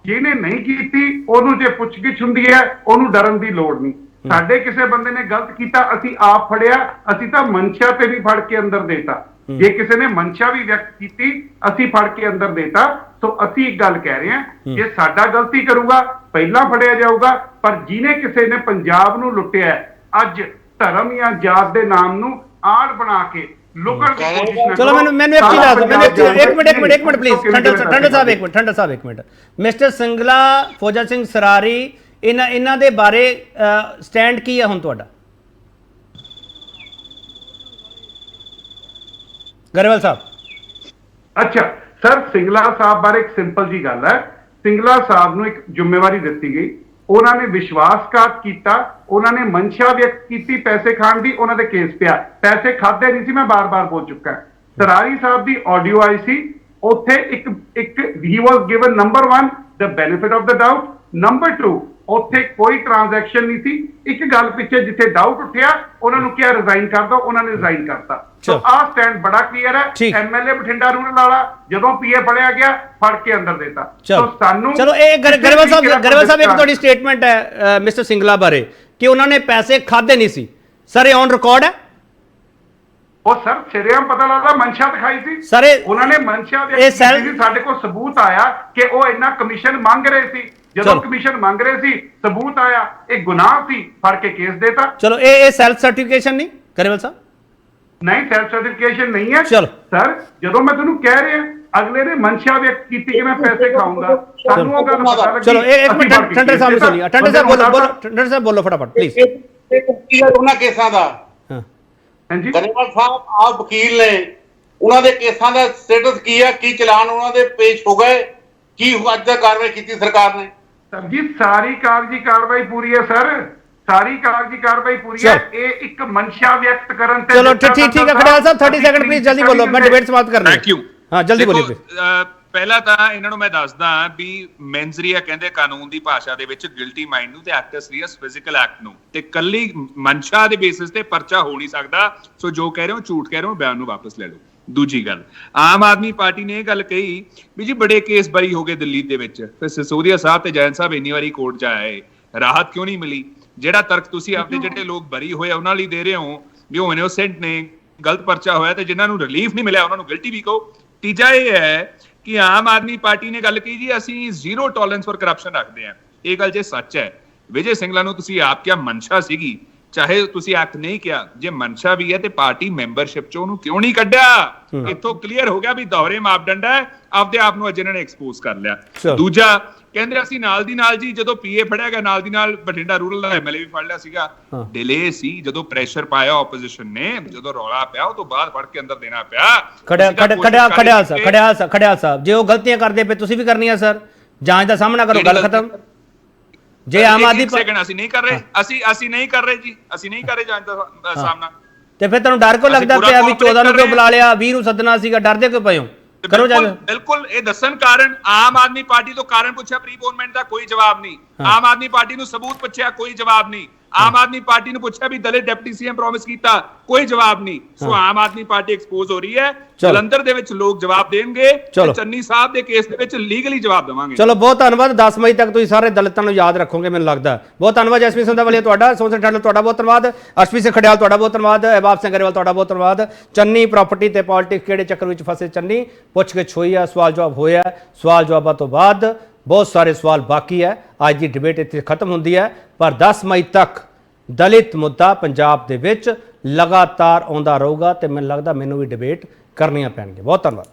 ਜਿਹਨੇ ਨਹੀਂ ਕੀਤੀ ਉਹਨੂੰ ਜੇ ਪੁੱਛਗਿੱਛ ਹੁੰਦੀ ਹੈ ਉਹਨੂੰ ਡਰਨ ਦੀ ਲੋੜ ਨਹੀਂ। ਸਾਡੇ ਕਿਸੇ ਬੰਦੇ ਨੇ ਗਲਤ ਕੀਤਾ, ਅਸੀਂ ਆਪ ਫੜਿਆ, ਅਸੀਂ ਤਾਂ ਮਨਸ਼ਾ ਤੇ ਵੀ ਫੜ ਕੇ ਅੰਦਰ ਦੇਤਾ। ਜੇ ਕਿਸੇ ਨੇ ਮਨਸ਼ਾ ਵੀ ਵਿਅਕਤ ਕੀਤੀ ਅਸੀਂ ਫੜ ਕੇ ਅੰਦਰ ਦੇਤਾ। ਸੋ ਅਸੀਂ ਇੱਕ ਗੱਲ ਕਹਿ ਰਹੇ ਹਾਂ, ਜੇ ਸਾਡਾ ਗਲਤੀ ਕਰੂਗਾ ਪਹਿਲਾਂ ਫੜਿਆ ਜਾਊਗਾ, ਪਰ ਜਿਹਨੇ ਕਿਸੇ ਨੇ ਪੰਜਾਬ ਨੂੰ ਲੁੱਟਿਆ ਅੱਜ ਧਰਮ ਜਾਂ ਜਾਤ ਦੇ ਨਾਮ ਨੂੰ ਆੜ ਬਣਾ ਕੇ ਲੁਕਣ ਦੀ ਕੋਸ਼ਿਸ਼ ਨਾ ਕਰੋ। ਚਲੋ ਮੈਨੂੰ ਇੱਕ ਚੀਜ਼ ਦੱਸ ਦਿਓ, ਮੈਨੂੰ ਇੱਕ ਮਿੰਟ ਪਲੀਜ਼, ਠੰਡਾ ਸਾਹਿਬ ਇੱਕ ਮਿੰਟ। ਮਿਸਟਰ ਸਿੰਗਲਾ, ਫੌਜਾ ਸਿੰਘ ਸਰਾਰੀ, ਇਹਨਾਂ ਦੇ ਬਾਰੇ ਸਟੈਂਡ ਕੀ ਹੈ ਹੁਣ ਤੁਹਾਡਾ? ਗਰੇਵਾਲ ਸਾਹਿਬ। ਅੱਛਾ ਸਰ, ਸਿੰਗਲਾ ਸਾਹਿਬ ਬਾਰੇ ਇੱਕ ਸਿੰਪਲ ਜੀ ਗੱਲ ਹੈ। ਸਿੰਗਲਾ ਸਾਹਿਬ ਨੂੰ ਇੱਕ ਜ਼ਿੰਮੇਵਾਰੀ ਦਿੱਤੀ ਗਈ, ਉਹਨਾਂ ਨੇ ਵਿਸ਼ਵਾਸਘਾਤ ਕੀਤਾ, ਉਹਨਾਂ ਨੇ ਮਨਸ਼ਾ ਵਿਅਕਤ ਕੀਤੀ ਪੈਸੇ ਖਾਣ ਦੀ, ਉਹਨਾਂ ਦੇ ਕੇਸ ਪਿਆ। ਪੈਸੇ ਖਾਦੇ ਨਹੀਂ ਸੀ, ਮੈਂ ਬਾਰ-ਬਾਰ ਬੋਲ ਚੁੱਕਾ। ਸਰਾਰੀ ਸਾਹਿਬ ਦੀ ਆਡੀਓ ਆਈ ਸੀ, ਉੱਥੇ ਇੱਕ he was given number 1 the benefit of the doubt, number 2 ਉੱਥੇ ਕੋਈ ਟ੍ਰਾਂਜੈਕਸ਼ਨ ਨਹੀਂ ਸੀ। ਇੱਕ ਗੱਲ ਪਿੱਛੇ ਜਿੱਥੇ ਡਾਊਟ ਉੱਠਿਆ ਉਹਨਾਂ ਨੂੰ ਕਿਹਾ ਰਿਜ਼ਾਈਨ ਕਰ ਦਿਓ, ਉਹਨਾਂ ਨੇ ਰਿਜ਼ਾਈਨ ਕਰਤਾ। ਸੋ ਆਹ ਸਟੈਂਡ ਬੜਾ ਕਲੀਅਰ ਹੈ। ਐਮਐਲਏ ਬਠਿੰਡਾ ਰੂਰਲ ਵਾਲਾ ਜਦੋਂ ਪੀਏ ਫੜਿਆ ਗਿਆ, ਫੜ ਕੇ ਅੰਦਰ ਦੇਤਾ। ਸੋ ਸਾਨੂੰ ਚਲੋ ਇਹ ਗਰੇਵਾਲ ਸਾਹਿਬ ਇੱਕ ਤੁਹਾਡੀ ਸਟੇਟਮੈਂਟ ਹੈ ਮਿਸਟਰ ਸਿੰਗਲਾ ਬਾਰੇ ਕਿ ਉਹਨਾਂ ਨੇ ਪੈਸੇ ਖਾਦੇ ਨਹੀਂ ਸੀ, ਸਰ ਇਹ ਔਨ ਰਿਕਾਰਡ ਹੈ? ਉਹ ਸਰ ਸ਼ਰੇਆਮ ਪਤਾ ਲੱਗਦਾ ਮਨਸ਼ਾ ਦਿਖਾਈ ਸੀ ਸਰ, ਉਹਨਾਂ ਨੇ ਮਨਸ਼ਾ ਦੇ ਸਾਡੇ ਕੋਲ ਸਬੂਤ ਆਇਆ ਕਿ ਉਹ ਇੰਨਾ ਕਮਿਸ਼ਨ ਮੰਗ ਰਹੇ ਸੀ। ਜਦੋਂ ਕਮਿਸ਼ਨ ਮੰਗ ਰਹੇ ਸੀ ਸਬੂਤ ਆਇਆ, ਇਹ ਗੁਨਾਹ ਸੀ, ਫੜ ਕੇ ਕੇਸ ਦੇਤਾ। ਚਲੋ ਇਹ ਸੈਲਫ ਸਰਟੀਫਿਕੇਸ਼ਨ ਨਹੀਂ ਗਰੇਵਾਲ ਸਾਹਿਬ? ਨਹੀਂ, ਸੈਲਫ ਸਰਟੀਫਿਕੇਸ਼ਨ ਨਹੀਂ ਹੈ ਸਰ। ਜਦੋਂ ਮੈਂ ਤੁਹਾਨੂੰ ਕਹਿ ਰਿਹਾ ਅਗਲੇ ਨੇ ਮਨਸ਼ਾ ਵਿਅਕਤ ਕੀਤੀ ਕਿ ਮੈਂ ਪੈਸੇ ਖਾਊਂਗਾ, ਸਾਨੂੰ ਉਹ ਗੱਲ ਪਤਾ ਲੱਗੀ। ਚਲੋ ਇੱਕ ਮਿੰਟ ਠੰਡੇ ਸਾਹਿਬ ਨੂੰ ਸੁਣੀਏ, ਠੰਡੇ ਸਾਹਿਬ ਬੋਲੋ ਫਟਾਫਟ ਪਲੀਜ਼। ਉਹਨਾਂ ਕੇਸਾਂ ਦਾ ਹਾਂਜੀ ਗਰੇਵਾਲ ਸਾਹਿਬ ਆਪ ਵਕੀਲ ਨੇ, ਉਹਨਾਂ ਦੇ ਕੇਸਾਂ ਦਾ ਸਟੇਟਸ ਕੀ ਹੈ? ਕੀ ਚਲਾਨ ਉਹਨਾਂ ਦੇ ਪੇਸ਼ ਹੋ ਗਏ? ਕੀ ਅੱਜ ਤੱਕ ਕਾਰਵਾਈ ਕੀਤੀ ਸਰਕਾਰ ਨੇ? ਸਰ ਜੀ ਸਾਰੀ ਕਾਗਜ਼ੀ ਕਾਰਵਾਈ ਪੂਰੀ ਹੈ ਸਰ, ਸਾਰੀ ਕਾਗਜ਼ੀ ਕਾਰਵਾਈ ਪੂਰੀ ਹੈ। ਇਹ ਇੱਕ ਮਨਸ਼ਾ ਵਿਅਕਤ ਕਰਨ ਤੇ ਚਲੋ ਠੀਕ ਹੈ ਖੜਿਆਲ ਸਾਹਿਬ 30 ਸੈਕਿੰਡ ਪਲੀਜ਼, ਜਲਦੀ ਬੋਲੋ, ਮੈਂ ਡਿਬੇਟ ਸਮਾਪਤ ਕਰਨੀ ਹੈ। Thank you. ਹਾਂ ਜਲਦੀ ਬੋਲਿਓ। ਪਹਿਲਾਂ ਤਾਂ ਇਹਨਾਂ ਨੂੰ ਮੈਂ ਦੱਸਦਾ ਵੀ ਮੈਂਜ਼ਰੀਆ ਕਹਿੰਦੇ ਕਾਨੂੰਨ ਦੀ ਭਾਸ਼ਾ ਦੇ ਵਿੱਚ ਗਿਲਟੀ ਮਾਈਂਡ ਨੂੰ ਤੇ ਐਕਟ ਸੀਰੀਅਸ ਫਿਜ਼ੀਕਲ ਐਕਟ ਨੂੰ, ਤੇ ਕੱਲੀ ਮਨਸ਼ਾ ਦੇ ਬੇਸਿਸ ਤੇ ਪਰਚਾ ਹੋ ਨਹੀਂ ਸਕਦਾ। ਸੋ ਜੋ ਕਹਿ ਰਹੇ ਹੋ ਝੂਠ ਕਹਿ ਰਹੇ ਹੋ, ਬਿਆਨ ਨੂੰ ਵਾਪਸ ਲੈ ਲਓ। ਦੂਜੀ ਗੱਲ, ਆਮ ਆਦਮੀ ਪਾਰਟੀ ਨੇ ਇਹ ਗੱਲ ਕਹੀ ਵੀ ਜੀ ਬੜੇ ਕੇਸ ਬਰੀ ਹੋ ਗਏ ਦਿੱਲੀ ਦੇ ਵਿੱਚ, ਫਿਰ ਸਿਸੋਦੀਆ ਸਾਹਿਬ ਤੇ ਜੈਨ ਸਾਹਿਬ ਇੰਨੀ ਵਾਰੀ ਕੋਰਟ ਚ ਆਏ, ਰਾਹਤ ਕਿਉਂ ਨਹੀਂ ਮਿਲੀ? ਜਿਹੜਾ ਤਰਕ ਤੁਸੀਂ ਆਪਣੇ ਜਿਹੜੇ ਲੋਕ ਬਰੀ ਹੋਏ ਉਹਨਾਂ ਲਈ ਦੇ ਰਹੇ ਹੋ ਵੀ ਉਹ ਇਨੋਸੈਂਟ ਨੇ, ਗਲਤ ਪਰਚਾ ਹੋਇਆ, ਤੇ ਜਿਨ੍ਹਾਂ ਨੂੰ ਰਿਲੀਫ ਨਹੀਂ ਮਿਲਿਆ ਉਹਨਾਂ ਨੂੰ ਗਿਲਟੀ ਵੀ ਕਹੋ। ਤੀਜਾ ਇਹ ਹੈ ਕਿ ਆਮ ਆਦਮੀ ਪਾਰਟੀ ਨੇ ਗੱਲ ਕਹੀ ਜੀ ਅਸੀਂ ਜ਼ੀਰੋ ਟੋਲਰੈਂਸ ਫॉर ਕਰਪਸ਼ਨ ਰੱਖਦੇ ਹਾਂ। ਇਹ ਗੱਲ ਜੇ ਸੱਚ ਹੈ, ਵਿਜੇ ਸਿੰਗਲਾ ਨੂੰ ਤੁਸੀਂ ਆਪ ਕਿਹਾ ਮਨਸ਼ਾ ਸੀਗੀ ਚਾਹੇ ਤੁਸੀਂ ਐਕਟ ਨਹੀਂ ਕਿਹਾ, ਜੇ ਮਨਸ਼ਾ ਵੀ ਹੈ ਤੇ ਪਾਰਟੀ ਮੈਂਬਰਸ਼ਿਪ ਚੋਂ ਉਹਨੂੰ ਕਿਉਂ ਨਹੀਂ ਕੱਢਿਆ? ਇੱਥੋਂ ਕਲੀਅਰ ਹੋ ਗਿਆ ਵੀ ਦੋਹਰੇ ਮਾਪਦੰਡ ਹੈ, ਆਪਦੇ ਆਪ ਨੂੰ ਅੱਜ ਇਹਨਾਂ ਨੇ ਐਕਸਪੋਜ਼ ਕਰ ਲਿਆ। ਦੂਜਾ ਕਹਿੰਦੇ ਅਸੀਂ ਨਾਲ ਦੀ ਨਾਲ ਜੀ ਜਦੋਂ ਪੀਏ ਫੜਿਆ ਗਿਆ ਨਾਲ ਦੀ ਨਾਲ ਬਠਿੰਡਾ ਰੂਰਲ ਦਾ ਐਮਐਲਏ ਵੀ ਫੜ ਲਿਆ ਸੀਗਾ। ਡਿਲੇ ਸੀ, ਜਦੋਂ ਪ੍ਰੈਸ਼ਰ ਪਾਇਆ ਆਪੋਜੀਸ਼ਨ ਨੇ, ਜਦੋਂ ਰੌਲਾ ਪਿਆ ਉਹ ਤੋਂ ਬਾਅਦ ਫੜ ਕੇ ਅੰਦਰ ਦੇਣਾ ਪਿਆ। ਖੜਿਆਲ ਸਾਹਿਬ ਜੇ ਉਹ ਗਲਤੀਆਂ ਕਰਦੇ ਪਏ ਤੁਸੀਂ ਵੀ ਕਰਨੀਆਂ ਸਰ, ਜਾਂਚ ਦਾ ਸਾਹਮਣਾ ਕਰੋ, ਗੱਲ ਖਤਮ। ਜੇ ਆਮ ਆਦਮੀ ਅਸੀਂ ਨਹੀਂ ਕਰ ਰਹੇ, ਅਸੀਂ ਨਹੀਂ ਕਰ ਰਹੇ ਜੀ, ਅਸੀਂ ਨਹੀਂ ਕਰ ਰਹੇ ਜਾਂਚ ਦਾ ਸਾਹਮਣਾ। ਤੇ ਫਿਰ ਤੁਹਾਨੂੰ ਡਰ ਕਿਉਂ ਲੱਗਦਾ ਪਿਆ ਵੀ 14 ਨੂੰ ਕਿਉਂ ਬੁਲਾ ਲਿਆ, 20 ਨੂੰ ਸੱਦਣਾ ਸੀਗਾ, ਡਰਦੇ ਕਿਉਂ ਪਏ ਹੋ? ਕਰੋ ਜਾ। ਬਿਲਕੁਲ ਇਹ ਦੱਸਣ ਕਾਰਨ ਆਮ ਆਦਮੀ ਪਾਰਟੀ ਤੋਂ ਕਾਰਨ ਪੁੱਛਿਆ ਪ੍ਰੀਪੋਨਮੈਂਟ ਦਾ, ਕੋਈ ਜਵਾਬ ਨਹੀਂ। ਆਮ ਆਦਮੀ ਪਾਰਟੀ ਨੂੰ ਸਬੂਤ ਪੁੱਛਿਆ, ਕੋਈ ਜਵਾਬ ਨਹੀਂ। ਆਮ ਆਦਮੀ ਪਾਰਟੀ ਨੂੰ ਪੁੱਛਿਆ ਵੀ ਦਲਿਤ ਡਿਪਟੀ ਸੀਐਮ ਪ੍ਰੋਮਿਸ ਕੀਤਾ, ਕੋਈ ਜਵਾਬ ਨਹੀਂ। ਸੋ ਆਮ ਆਦਮੀ ਪਾਰਟੀ ਐਕਸਪੋਜ਼ ਹੋ ਰਹੀ ਹੈ। ਜਲੰਧਰ ਦੇ ਵਿੱਚ ਲੋਕ ਜਵਾਬ ਦੇਣਗੇ, ਚੰਨੀ ਸਾਹਿਬ ਦੇ ਕੇਸ ਦੇ ਵਿੱਚ ਲੀਗਲੀ ਜਵਾਬ ਦੇਵਾਂਗੇ। ਚਲੋ ਬਹੁਤ ਧੰਨਵਾਦ। 10 ਮਈ ਤੱਕ ਤੁਸੀਂ ਸਾਰੇ ਦਲਿਤਾਂ ਨੂੰ ਯਾਦ ਰੱਖੋਗੇ ਮੈਨੂੰ ਲੱਗਦਾ। ਬਹੁਤ ਧੰਨਵਾਦ ਜੈਸਮੀਨ ਸੰਧਾਵਾਲੀਆ ਤੁਹਾਡਾ, ਸੋਹਣ ਸਿੰਘ ਠਾਡਰ ਤੁਹਾਡਾ ਬਹੁਤ ਧੰਨਵਾਦ, ਅਰਸ਼ਪੀ ਸਿੰਘ ਖੜਿਆਲ ਤੁਹਾਡਾ ਬਹੁਤ ਧੰਨਵਾਦ, ਅਹਿਬਾਬ ਸਿੰਘ ਗਰੇਵਾਲ ਤੁਹਾਡਾ ਬਹੁਤ ਧੰਨਵਾਦ। ਚੰਨੀ ਪ੍ਰਾਪਰਟੀ ਤੇ ਪੋਲਿਟਿਕਸ ਕਿਹੜੇ ਚੱਕਰ ਵਿੱਚ ਫਸੇ ਚੰਨੀ, ਪੁੱਛਗਿੱਛ ਹੋਈ ਹੈ, ਸਵਾਲ ਜਵਾਬ ਹੋਇਆ। ਸਵਾਲ ਜਵਾਬਾਂ ਤੋਂ ਬਾਅਦ ਬਹੁਤ ਸਾਰੇ ਸਵਾਲ ਬਾਕੀ ਹੈ। ਅੱਜ ਦੀ ਡਿਬੇਟ ਇੱਥੇ ਖਤਮ ਹੁੰਦੀ ਹੈ, ਪਰ 10 ਮਈ ਤੱਕ ਦਲਿਤ ਮੁੱਦਾ ਪੰਜਾਬ ਦੇ ਵਿੱਚ ਲਗਾਤਾਰ ਆਉਂਦਾ ਰਹੂਗਾ ਤੇ ਮੈਨੂੰ ਲੱਗਦਾ ਮੈਨੂੰ ਵੀ ਡਿਬੇਟ ਕਰਨੀਆਂ ਪੈਣਗੀਆਂ। ਬਹੁਤ ਧੰਨਵਾਦ।